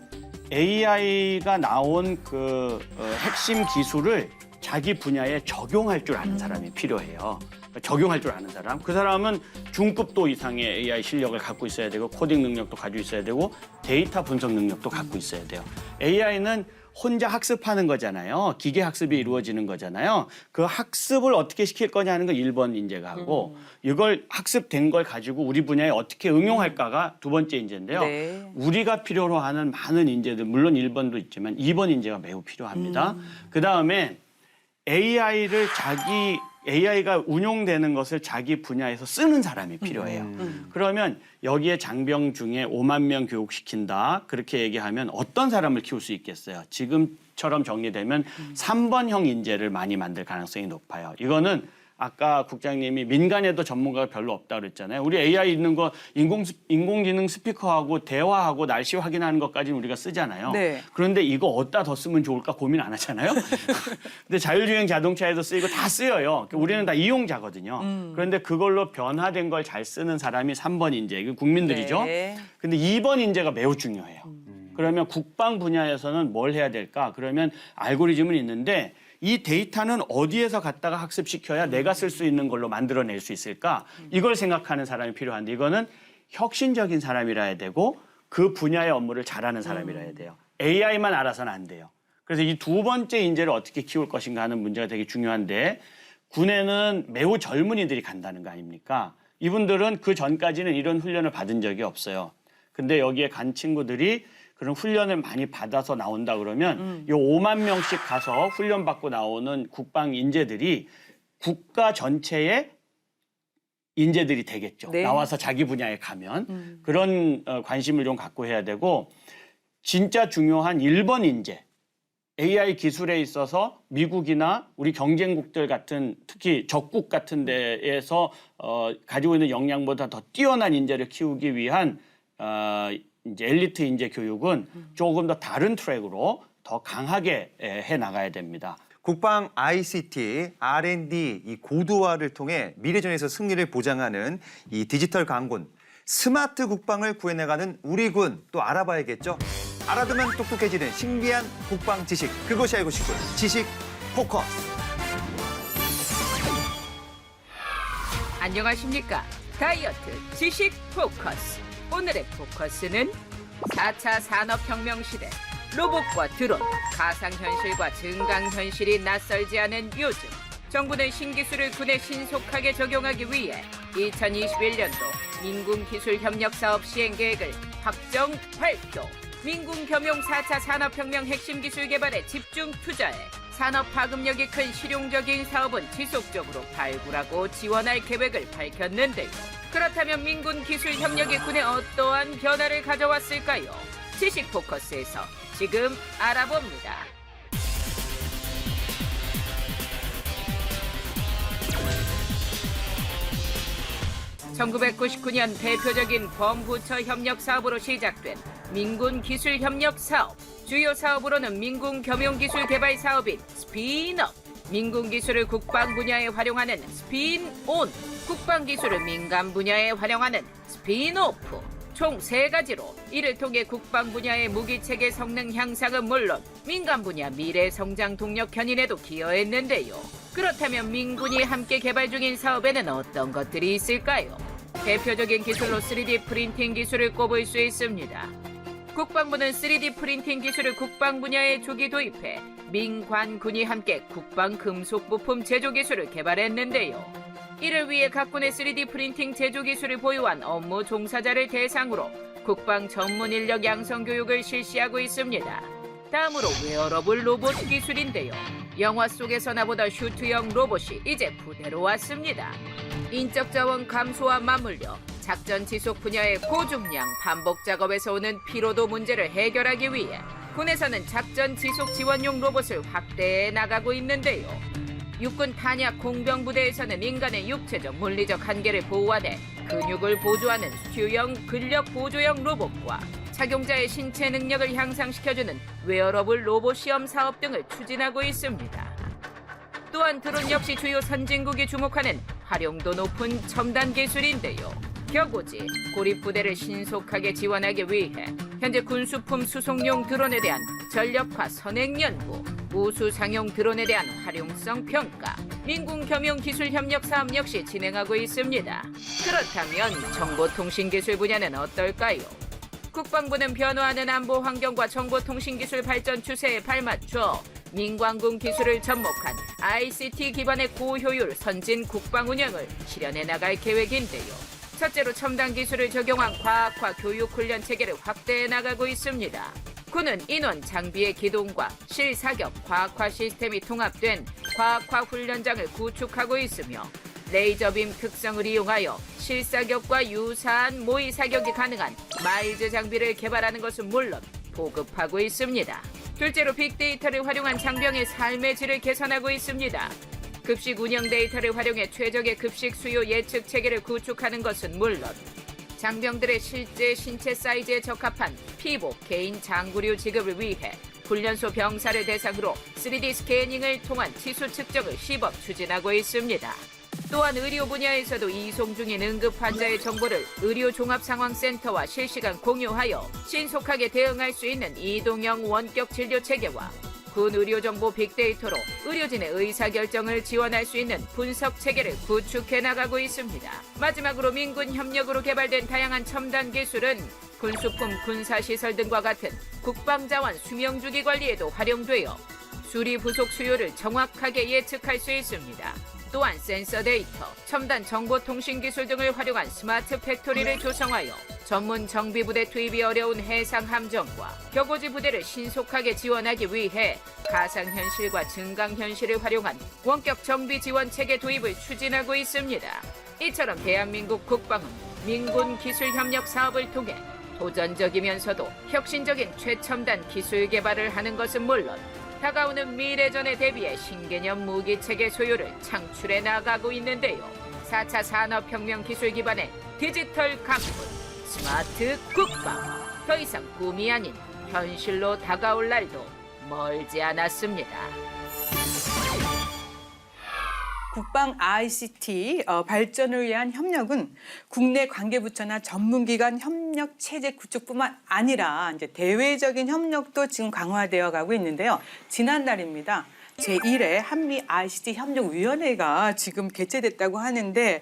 AI가 나온 그 핵심 기술을 자기 분야에 적용할 줄 아는 사람이 필요해요. 적용할 줄 아는 사람. 그 사람은 중급도 이상의 AI 실력을 갖고 있어야 되고 코딩 능력도 가지고 있어야 되고 데이터 분석 능력도 갖고 있어야 돼요. AI는 혼자 학습하는 거잖아요. 기계 학습이 이루어지는 거잖아요. 그 학습을 어떻게 시킬 거냐 하는 거 1번 인재가 하고 이걸 학습된 걸 가지고 우리 분야에 어떻게 응용할까가 두 번째 인재인데요. 네. 우리가 필요로 하는 많은 인재들 물론 1번도 있지만 2번 인재가 매우 필요합니다. 그다음에 AI가 운용되는 것을 자기 분야에서 쓰는 사람이 필요해요. 그러면 여기에 장병 중에 5만 명 교육시킨다. 그렇게 얘기하면 어떤 사람을 키울 수 있겠어요? 지금처럼 정리되면 3번형 인재를 많이 만들 가능성이 높아요. 이거는 아까 국장님이 민간에도 전문가가 별로 없다 그랬잖아요. 우리 AI 있는 거 인공지능 스피커하고 대화하고 날씨 확인하는 것까지는 우리가 쓰잖아요. 네. 그런데 이거 어디다 더 쓰면 좋을까 고민 안 하잖아요. 근데 자율주행 자동차에도 쓰이고 다 쓰여요. 우리는 다 이용자거든요. 그런데 그걸로 변화된 걸 잘 쓰는 사람이 3번 인재, 이거 국민들이죠. 네. 근데 2번 인재가 매우 중요해요. 그러면 국방 분야에서는 뭘 해야 될까? 그러면 알고리즘은 있는데 이 데이터는 어디에서 갖다가 학습시켜야 내가 쓸 수 있는 걸로 만들어낼 수 있을까? 이걸 생각하는 사람이 필요한데 이거는 혁신적인 사람이라 해야 되고 그 분야의 업무를 잘하는 사람이라 해야 돼요. AI만 알아서는 안 돼요. 그래서 이 두 번째 인재를 어떻게 키울 것인가 하는 문제가 되게 중요한데 군에는 매우 젊은이들이 간다는 거 아닙니까? 이분들은 그 전까지는 이런 훈련을 받은 적이 없어요. 근데 여기에 간 친구들이 그런 훈련을 많이 받아서 나온다 그러면 요 5만 명씩 가서 훈련 받고 나오는 국방 인재들이 국가 전체의 인재들이 되겠죠. 네. 나와서 자기 분야에 가면 그런 관심을 좀 갖고 해야 되고 진짜 중요한 1번 인재. AI 기술에 있어서 미국이나 우리 경쟁국들 같은 특히 적국 같은 데에서 가지고 있는 역량보다 더 뛰어난 인재를 키우기 위한 이제 엘리트 인재 교육은 조금 더 다른 트랙으로 더 강하게 해 나가야 됩니다. 국방 ICT, R&D 이 고도화를 통해 미래전에서 승리를 보장하는 이 디지털 강군, 스마트 국방을 구해나가는 우리 군 또 알아봐야겠죠. 알아두면 똑똑해지는 신기한 국방 지식, 그것이 알고 싶군. 지식 포커스. 안녕하십니까. 다이어트 지식 포커스. 오늘의 포커스는 4차 산업혁명 시대 로봇과 드론, 가상현실과 증강현실이 낯설지 않은 요즘 정부는 신기술을 군에 신속하게 적용하기 위해 2021년도 민군기술협력사업 시행계획을 확정 발표. 민군겸용 4차 산업혁명 핵심 기술 개발에 집중 투자해 산업 파급력이 큰 실용적인 사업은 지속적으로 발굴하고 지원할 계획을 밝혔는데요. 그렇다면 민군 기술 협력이 군에 어떠한 변화를 가져왔을까요? 지식 포커스에서 지금 알아봅니다. (1999년) 대표적인 범부처 협력 사업으로 시작된 민군 기술 협력 사업. 주요 사업으로는 민군 겸용 기술 개발 사업인 스핀업, 민군 기술을 국방 분야에 활용하는 스핀온, 국방 기술을 민간 분야에 활용하는 스핀오프, 총 3가지로 이를 통해 국방 분야의 무기 체계 성능 향상은 물론 민간 분야 미래 성장 동력 견인에도 기여했는데요. 그렇다면 민군이 함께 개발 중인 사업에는 어떤 것들이 있을까요? 대표적인 기술로 3D 프린팅 기술을 꼽을 수 있습니다. 국방부는 3D 프린팅 기술을 국방 분야에 조기 도입해 민관군이 함께 국방 금속 부품 제조 기술을 개발했는데요. 이를 위해 각 군의 3D 프린팅 제조 기술을 보유한 업무 종사자를 대상으로 국방 전문 인력 양성 교육을 실시하고 있습니다. 다음으로 웨어러블 로봇 기술인데요. 영화 속에서나 보던 슈트형 로봇이 이제 부대로 왔습니다. 인적 자원 감소와 맞물려 작전 지속 분야의 고중량 반복 작업에서 오는 피로도 문제를 해결하기 위해 군에서는 작전 지속 지원용 로봇을 확대해 나가고 있는데요. 육군 탄약 공병부대에서는 인간의 육체적 물리적 한계를 보완해 근육을 보조하는 스튜형 근력 보조형 로봇과 착용자의 신체 능력을 향상시켜주는 웨어러블 로봇 시험 사업 등을 추진하고 있습니다. 또한 드론 역시 주요 선진국이 주목하는 활용도 높은 첨단 기술인데요. 격오지, 고립부대를 신속하게 지원하기 위해 현재 군수품 수송용 드론에 대한 전력화 선행 연구, 우수상용 드론에 대한 활용성 평가, 민군 겸용 기술 협력 사업 역시 진행하고 있습니다. 그렇다면 정보통신기술 분야는 어떨까요? 국방부는 변화하는 안보 환경과 정보통신기술 발전 추세에 발맞춰 민관군 기술을 접목한 ICT 기반의 고효율 선진 국방 운영을 실현해 나갈 계획인데요. 첫째로 첨단 기술을 적용한 과학화 교육 훈련 체계를 확대해 나가고 있습니다. 군은 인원 장비의 기동과 실사격 과학화 시스템이 통합된 과학화 훈련장을 구축하고 있으며 레이저빔 특성을 이용하여 실사격과 유사한 모의 사격이 가능한 마일즈 장비를 개발하는 것은 물론 보급하고 있습니다. 둘째로 빅데이터를 활용한 장병의 삶의 질을 개선하고 있습니다. 급식 운영 데이터를 활용해 최적의 급식 수요 예측 체계를 구축하는 것은 물론 장병들의 실제 신체 사이즈에 적합한 피복 개인 장구류 지급을 위해 훈련소 병사를 대상으로 3D 스캐닝을 통한 치수 측정을 시범 추진하고 있습니다. 또한 의료 분야에서도 이송 중인 응급 환자의 정보를 의료종합상황센터와 실시간 공유하여 신속하게 대응할 수 있는 이동형 원격 진료 체계와 군 의료정보 빅데이터로 의료진의 의사결정을 지원할 수 있는 분석 체계를 구축해 나가고 있습니다. 마지막으로 민군 협력으로 개발된 다양한 첨단 기술은 군수품, 군사시설 등과 같은 국방자원 수명주기 관리에도 활용되어 수리 부속 수요를 정확하게 예측할 수 있습니다. 또한 센서 데이터, 첨단 정보통신 기술 등을 활용한 스마트 팩토리를 조성하여 전문 정비부대 투입이 어려운 해상 함정과 격오지 부대를 신속하게 지원하기 위해 가상현실과 증강현실을 활용한 원격 정비 지원 체계 도입을 추진하고 있습니다. 이처럼 대한민국 국방은 민군 기술 협력 사업을 통해 도전적이면서도 혁신적인 최첨단 기술 개발을 하는 것은 물론 다가오는 미래전에 대비해 신개념 무기체계 소요를 창출해 나가고 있는데요. 4차 산업혁명 기술 기반의 디지털 강군, 스마트 국방. 더 이상 꿈이 아닌 현실로 다가올 날도 멀지 않았습니다. 국방 ICT 발전을 위한 협력은 국내 관계부처나 전문기관 협력 체제 구축뿐만 아니라 이제 대외적인 협력도 지금 강화되어 가고 있는데요. 지난달입니다. 제1회 한미 ICT 협력위원회가 지금 개최됐다고 하는데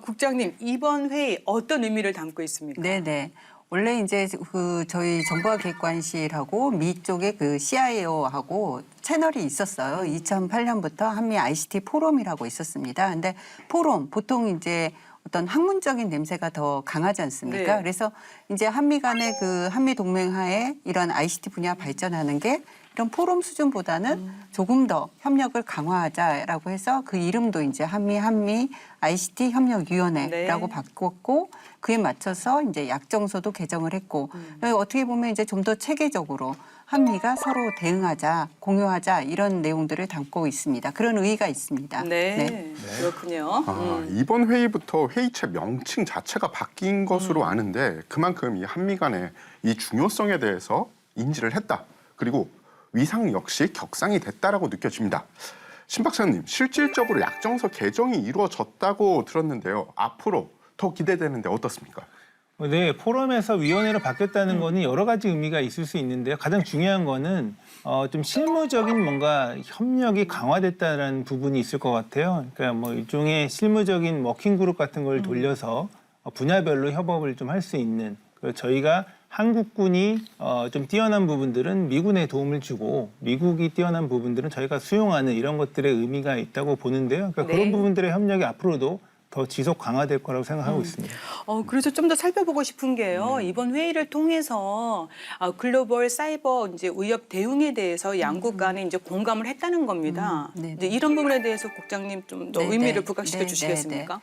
국장님 이번 회의 어떤 의미를 담고 있습니까? 네네. 원래 이제 그 저희 정보화 기획관실하고 미 쪽에 그 CIO하고 채널이 있었어요. 2008년부터 한미 ICT 포럼이라고 있었습니다. 근데 포럼 보통 이제 어떤 학문적인 냄새가 더 강하지 않습니까? 네. 그래서 이제 한미 간의 그 한미 동맹 하에 이런 ICT 분야 발전하는 게 이런 포럼 수준보다는 조금 더 협력을 강화하자라고 해서 그 이름도 이제 한미 ICT 협력위원회라고 네. 바꿨고 그에 맞춰서 이제 약정서도 개정을 했고 어떻게 보면 이제 좀 더 체계적으로 한미가 서로 대응하자, 공유하자 이런 내용들을 담고 있습니다. 그런 의의가 있습니다. 네, 그렇군요. 이번 회의부터 회의체 명칭 자체가 바뀐 것으로 아는데 그만큼 이 한미 간의 이 중요성에 대해서 인지를 했다. 그리고 위상 역시 격상이 됐다라고 느껴집니다. 신 박사님, 실질적으로 약정서 개정이 이루어졌다고 들었는데요. 앞으로 더 기대되는데 어떻습니까? 네, 포럼에서 위원회로 바뀌었다는 거는 여러 가지 의미가 있을 수 있는데요. 가장 중요한 거는 좀 실무적인 뭔가 협력이 강화됐다는 부분이 있을 것 같아요. 그러니까 뭐 일종의 실무적인 워킹 그룹 같은 걸 돌려서 분야별로 협업을 좀 할 수 있는 그리고 저희가 한국군이 좀 뛰어난 부분들은 미군에 도움을 주고 미국이 뛰어난 부분들은 저희가 수용하는 이런 것들의 의미가 있다고 보는데요. 그러니까 네. 그런 부분들의 협력이 앞으로도 더 지속 강화될 거라고 생각하고 있습니다. 그래서 좀 더 살펴보고 싶은 게요. 이번 회의를 통해서 글로벌 사이버 이제 위협 대응에 대해서 양국 간에 이제 공감을 했다는 겁니다. 네, 이제 이런 부분에 대해서 국장님 좀 더 네, 의미를 네. 부각시켜 네, 주시겠습니까?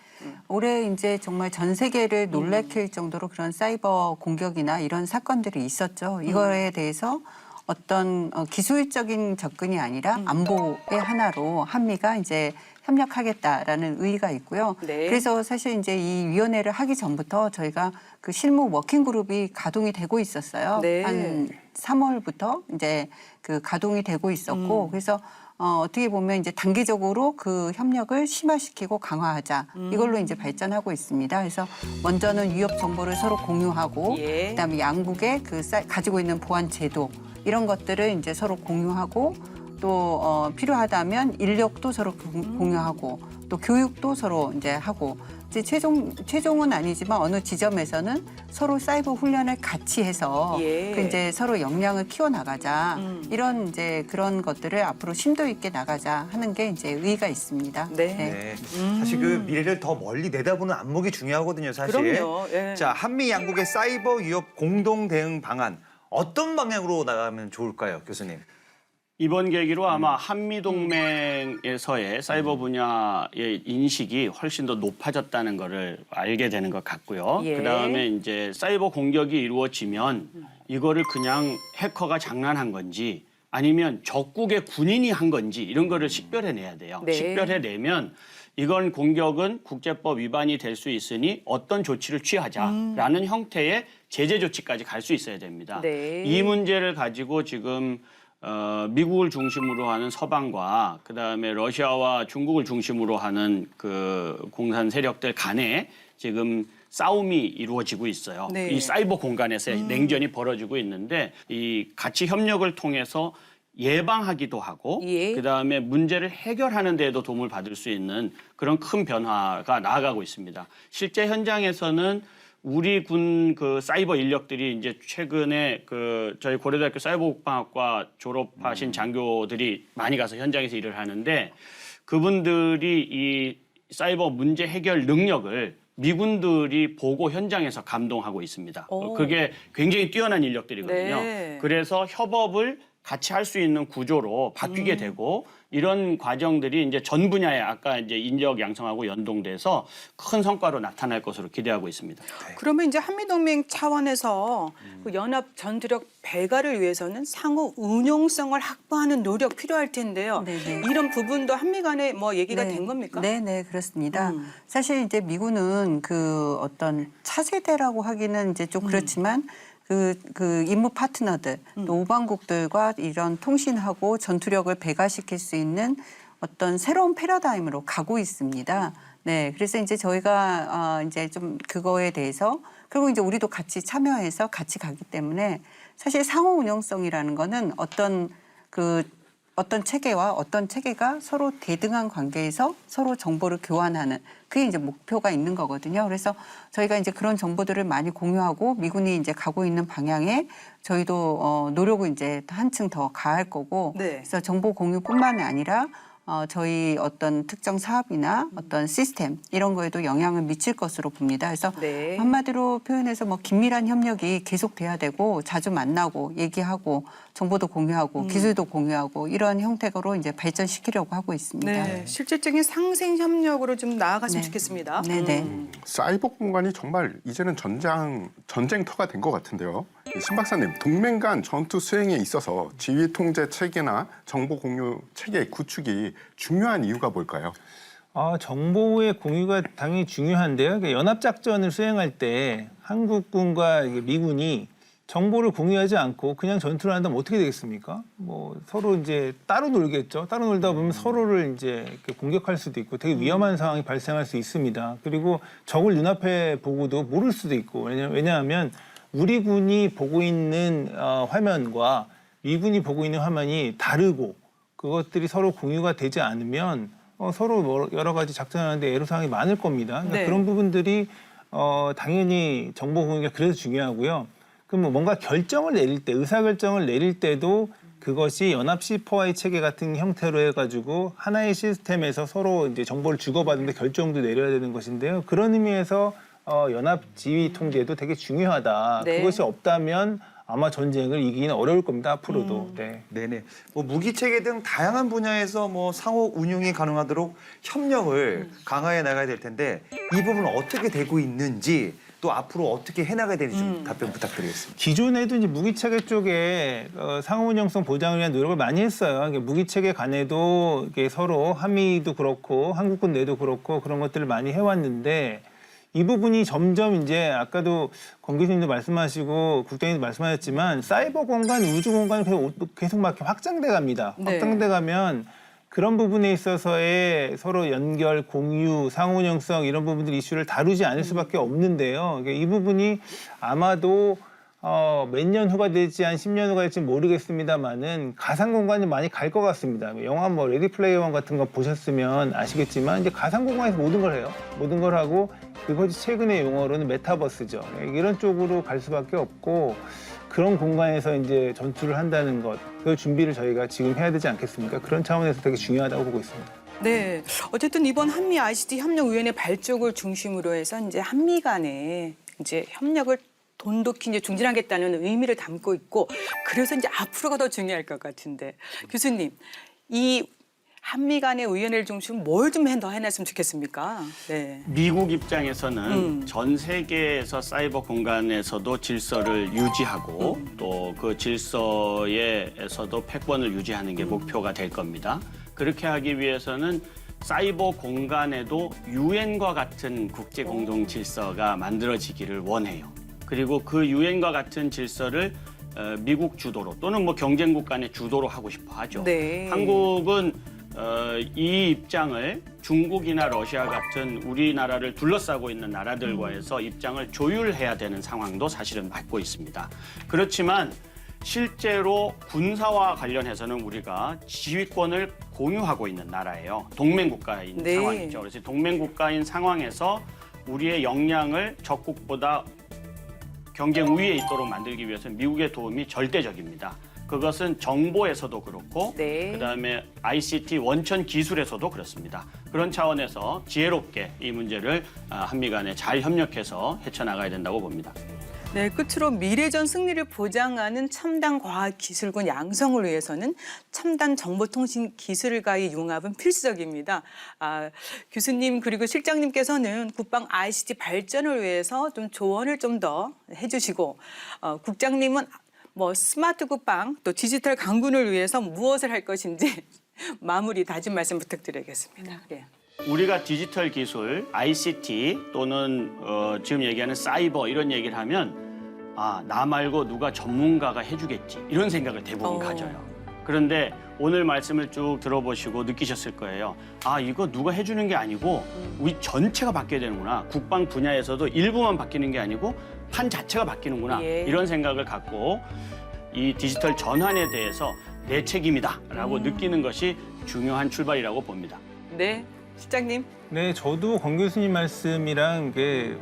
올해 이제 정말 전 세계를 놀래킬 정도로 그런 사이버 공격이나 이런 사건들이 있었죠. 이거에 대해서 어떤 기술적인 접근이 아니라 안보의 하나로 한미가 이제 협력하겠다라는 의의가 있고요. 네. 그래서 사실 이제 이 위원회를 하기 전부터 저희가 그 실무 워킹 그룹이 가동이 되고 있었어요. 네. 한 3월부터 이제 그 가동이 되고 있었고 그래서 어떻게 보면 이제 단기적으로 그 협력을 심화시키고 강화하자 이걸로 이제 발전하고 있습니다. 그래서 먼저는 위협 정보를 서로 공유하고 예. 그다음에 양국의 그 가지고 있는 보안 제도 이런 것들을 이제 서로 공유하고 또 필요하다면 인력도 서로 공유하고 또 교육도 서로 이제 하고 이제 최종은 아니지만 어느 지점에서는 서로 사이버 훈련을 같이 해서 예. 그 이제 서로 역량을 키워나가자 이런 이제 그런 것들을 앞으로 심도 있게 나가자 하는 게 이제 의의가 있습니다. 네. 네. 사실 그 미래를 더 멀리 내다보는 안목이 중요하거든요, 사실. 그럼요. 예. 자, 한미 양국의 사이버 위협 공동 대응 방안 어떤 방향으로 나가면 좋을까요, 교수님? 이번 계기로 아마 한미동맹에서의 사이버 분야의 인식이 훨씬 더 높아졌다는 거를 알게 되는 것 같고요. 예. 그다음에 이제 사이버 공격이 이루어지면 이거를 그냥 해커가 장난한 건지 아니면 적국의 군인이 한 건지 이런 거를 식별해내야 돼요. 네. 식별해내면 이건 공격은 국제법 위반이 될 수 있으니 어떤 조치를 취하자라는 형태의 제재 조치까지 갈 수 있어야 됩니다. 네. 이 문제를 가지고 지금 미국을 중심으로 하는 서방과 그다음에 러시아와 중국을 중심으로 하는 그 공산 세력들 간에 지금 싸움이 이루어지고 있어요. 네. 이 사이버 공간에서 냉전이 벌어지고 있는데 이 가치 협력을 통해서 예방하기도 하고 예. 그다음에 문제를 해결하는 데에도 도움을 받을 수 있는 그런 큰 변화가 나아가고 있습니다. 실제 현장에서는 우리 군 그 사이버 인력들이 이제 최근에 그 저희 고려대학교 사이버국방학과 졸업하신 장교들이 많이 가서 현장에서 일을 하는데 그분들이 이 사이버 문제 해결 능력을 미군들이 보고 현장에서 감동하고 있습니다. 오. 그게 굉장히 뛰어난 인력들이거든요. 네. 그래서 협업을 같이 할 수 있는 구조로 바뀌게 되고 이런 과정들이 이제 전 분야에 아까 이제 인력 양성하고 연동돼서 큰 성과로 나타날 것으로 기대하고 있습니다. 그러면 이제 한미동맹 차원에서 그 연합 전투력 배가를 위해서는 상호 운용성을 확보하는 노력 필요할 텐데요. 네네. 이런 부분도 한미 간에 뭐 얘기가 된 겁니까? 네, 그렇습니다. 사실 이제 미군은 그 어떤 차세대라고 하기는 이제 좀 그렇지만 그 임무 파트너들, 또 오방국들과 이런 통신하고 전투력을 배가시킬 수 있는 어떤 새로운 패러다임으로 가고 있습니다. 네, 그래서 이제 저희가 이제 좀 그거에 대해서 그리고 이제 우리도 같이 참여해서 같이 가기 때문에 사실 상호 운용성이라는 거는 어떤 체계와 어떤 체계가 서로 대등한 관계에서 서로 정보를 교환하는 그게 이제 목표가 있는 거거든요. 그래서 저희가 이제 그런 정보들을 많이 공유하고 미군이 이제 가고 있는 방향에 저희도 노력을 이제 한층 더 가할 거고 네. 그래서 정보 공유뿐만 아니라 저희 어떤 특정 사업이나 어떤 시스템 이런 거에도 영향을 미칠 것으로 봅니다. 그래서 네. 한마디로 표현해서 뭐 긴밀한 협력이 계속돼야 되고 자주 만나고 얘기하고 정보도 공유하고 기술도 공유하고 이런 형태로 이제 발전시키려고 하고 있습니다. 네, 실질적인 상생 협력으로 좀 나아갔으면 네. 좋겠습니다. 네네. 사이버 공간이 정말 이제는 전쟁터가 된 것 같은데요. 신 박사님, 동맹 간 전투 수행에 있어서 지휘 통제 체계나 정보 공유 체계 구축이 중요한 이유가 뭘까요? 정보의 공유가 당연히 중요한데요. 그러니까 연합작전을 수행할 때 한국군과 미군이 정보를 공유하지 않고 그냥 전투를 한다면 어떻게 되겠습니까? 뭐 서로 이제 따로 놀겠죠. 따로 놀다 보면 서로를 이제 이렇게 공격할 수도 있고 되게 위험한 상황이 발생할 수 있습니다. 그리고 적을 눈앞에 보고도 모를 수도 있고 왜냐하면 우리 군이 보고 있는 화면과 미군이 보고 있는 화면이 다르고 그것들이 서로 공유가 되지 않으면 서로 여러 가지 작전하는데 애로사항이 많을 겁니다. 그러니까 네. 그런 부분들이 당연히 정보 공유가 그래서 중요하고요. 그럼 뭔가 결정을 내릴 때, 의사결정을 내릴 때도 그것이 연합 C4I 체계 같은 형태로 해가지고 하나의 시스템에서 서로 이제 정보를 주고받는데 결정도 내려야 되는 것인데요. 그런 의미에서 연합 지휘 통제도 되게 중요하다. 네. 그것이 없다면 아마 전쟁을 이기기는 어려울 겁니다. 앞으로도. 네. 네네. 뭐 무기 체계 등 다양한 분야에서 뭐 상호 운용이 가능하도록 협력을 강화해 나가야 될 텐데 이 부분은 어떻게 되고 있는지 또 앞으로 어떻게 해나가야 되는지 좀 답변 부탁드리겠습니다. 기존에도 이제 무기체계 쪽에 상호 운영성 보장을 위한 노력을 많이 했어요. 그러니까 무기체계 간에도 이게 서로 한미도 그렇고 한국군 내도 그렇고 그런 것들을 많이 해왔는데 이 부분이 점점 이제 아까도 권 교수님도 말씀하시고 국장님도 말씀하셨지만 사이버 공간, 우주 공간이 계속 막 확장돼 갑니다. 네. 확장돼 가면 그런 부분에 있어서의 서로 연결, 공유, 상호 운영성 이런 부분들 이슈를 다루지 않을 수밖에 없는데요. 이 부분이 아마도 몇 년 후가 될지 한 10년 후가 될지 모르겠습니다만은 가상 공간이 많이 갈 것 같습니다. 영화 뭐 레디 플레이어 원 같은 거 보셨으면 아시겠지만 이제 가상 공간에서 모든 걸 해요. 모든 걸 하고 그것이 최근의 용어로는 메타버스죠. 이런 쪽으로 갈 수밖에 없고 그런 공간에서 이제 전투를 한다는 것, 그 준비를 저희가 지금 해야 되지 않겠습니까? 그런 차원에서 되게 중요하다고 보고 있습니다. 네, 어쨌든 이번 한미 ICT 협력위원회 발족을 중심으로 해서 이제 한미 간에 이제 협력을 돈독히 이제 중진하겠다는 의미를 담고 있고 그래서 이제 앞으로가 더 중요할 것 같은데 교수님 이 한미 간의 의원회를 중심 뭘 좀 더 해놨으면 좋겠습니까? 네. 미국 입장에서는 전 세계에서 사이버 공간에서도 질서를 유지하고 또 그 질서에서도 패권을 유지하는 게 목표가 될 겁니다. 그렇게 하기 위해서는 사이버 공간에도 유엔과 같은 국제 공동 질서가 만들어지기를 원해요. 그리고 그 유엔과 같은 질서를 미국 주도로 또는 뭐 경쟁국 간의 주도로 하고 싶어 하죠. 네. 한국은 이 입장을 중국이나 러시아 같은 우리나라를 둘러싸고 있는 나라들과에서 입장을 조율해야 되는 상황도 사실은 맞고 있습니다. 그렇지만 실제로 군사와 관련해서는 우리가 지휘권을 공유하고 있는 나라예요. 동맹국가인 네. 상황이죠. 그래서 동맹국가인 상황에서 우리의 역량을 적국보다 경쟁 우위에 있도록 만들기 위해서 미국의 도움이 절대적입니다. 그것은 정보에서도 그렇고 네. 그다음에 ICT 원천 기술에서도 그렇습니다. 그런 차원에서 지혜롭게 이 문제를 한미 간에 잘 협력해서 헤쳐나가야 된다고 봅니다. 네, 끝으로 미래전 승리를 보장하는 첨단 과학기술군 양성을 위해서는 첨단 정보통신 기술과의 융합은 필수적입니다. 교수님 그리고 실장님께서는 국방 ICT 발전을 위해서 좀 조언을 좀 더 해주시고 국장님은 뭐 스마트 국방 또 디지털 강군을 위해서 무엇을 할 것인지 마무리 다짐 말씀 부탁드리겠습니다. 예. 우리가 디지털 기술, ICT 또는 지금 얘기하는 사이버 이런 얘기를 하면 나 말고 누가 전문가가 해주겠지 이런 생각을 대부분 가져요. 그런데 오늘 말씀을 쭉 들어보시고 느끼셨을 거예요. 이거 누가 해주는 게 아니고 우리 전체가 바뀌어야 되는구나. 국방 분야에서도 일부만 바뀌는 게 아니고 판 자체가 바뀌는구나. 예. 이런 생각을 갖고 이 디지털 전환에 대해서 내 책임이다라고 느끼는 것이 중요한 출발이라고 봅니다. 네, 실장님. 네, 저도 권 교수님 말씀이랑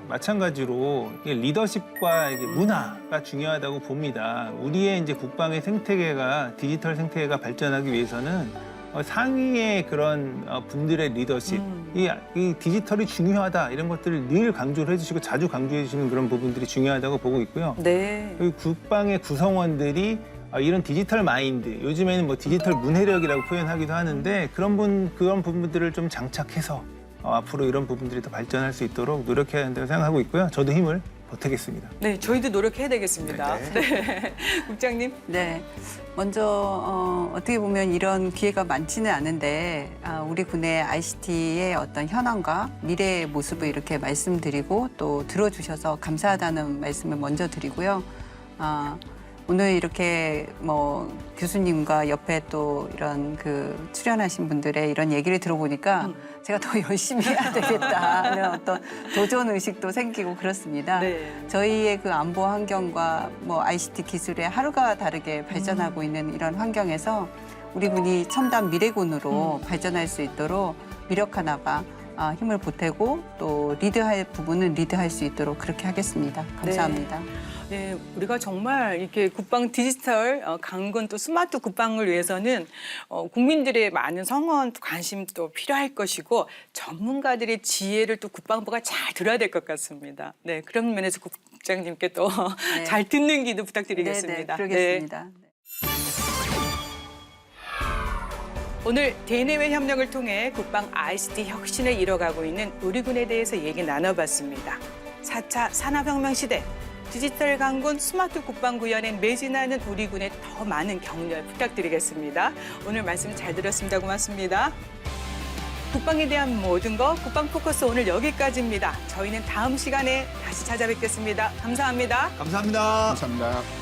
마찬가지로 리더십과 문화가 중요하다고 봅니다. 우리의 이제 국방의 생태계가 디지털 생태계가 발전하기 위해서는 상위의 그런 분들의 리더십, 이 디지털이 중요하다 이런 것들을 늘 강조를 해주시고 자주 강조해 주시는 그런 부분들이 중요하다고 보고 있고요. 네. 그리고 국방의 구성원들이 이런 디지털 마인드, 요즘에는 뭐 디지털 문해력이라고 표현하기도 하는데 그런 부분들을 좀 장착해서 앞으로 이런 부분들이 더 발전할 수 있도록 노력해야 한다고 생각하고 있고요. 저도 힘을 보태겠습니다. 네, 저희도 노력해야 되겠습니다. 네. 국장님. 네. 먼저 어떻게 보면 이런 기회가 많지는 않은데 우리 군의 ICT의 어떤 현황과 미래의 모습을 이렇게 말씀드리고 또 들어주셔서 감사하다는 말씀을 먼저 드리고요. 오늘 이렇게 뭐 교수님과 옆에 또 이런 출연하신 분들의 이런 얘기를 들어보니까 제가 더 열심히 해야 되겠다는 어떤 도전 의식도 생기고 그렇습니다. 네. 저희의 안보 환경과 뭐 ICT 기술의 하루가 다르게 발전하고 있는 이런 환경에서 우리 군이 첨단 미래군으로 발전할 수 있도록 미력하나봐 힘을 보태고 또 리드할 부분은 리드할 수 있도록 그렇게 하겠습니다. 감사합니다. 네, 우리가 정말 이렇게 국방 디지털 강군 또 스마트 국방을 위해서는 국민들의 많은 성원, 관심도 필요할 것이고 전문가들의 지혜를 또 국방부가 잘 들어야 될 것 같습니다. 네, 그런 면에서 국장님께 또 잘 듣는 기도 부탁드리겠습니다. 네, 그러겠습니다. 오늘 대내외 협력을 통해 국방 ICT 혁신을 이뤄가고 있는 우리 군에 대해서 얘기 나눠봤습니다. 4차 산업혁명 시대 디지털 강군 스마트 국방 구현에 매진하는 우리 군에 더 많은 격려 부탁드리겠습니다. 오늘 말씀 잘 들었습니다. 고맙습니다. 국방에 대한 모든 것 국방 포커스 오늘 여기까지입니다. 저희는 다음 시간에 다시 찾아뵙겠습니다. 감사합니다. 감사합니다. 감사합니다.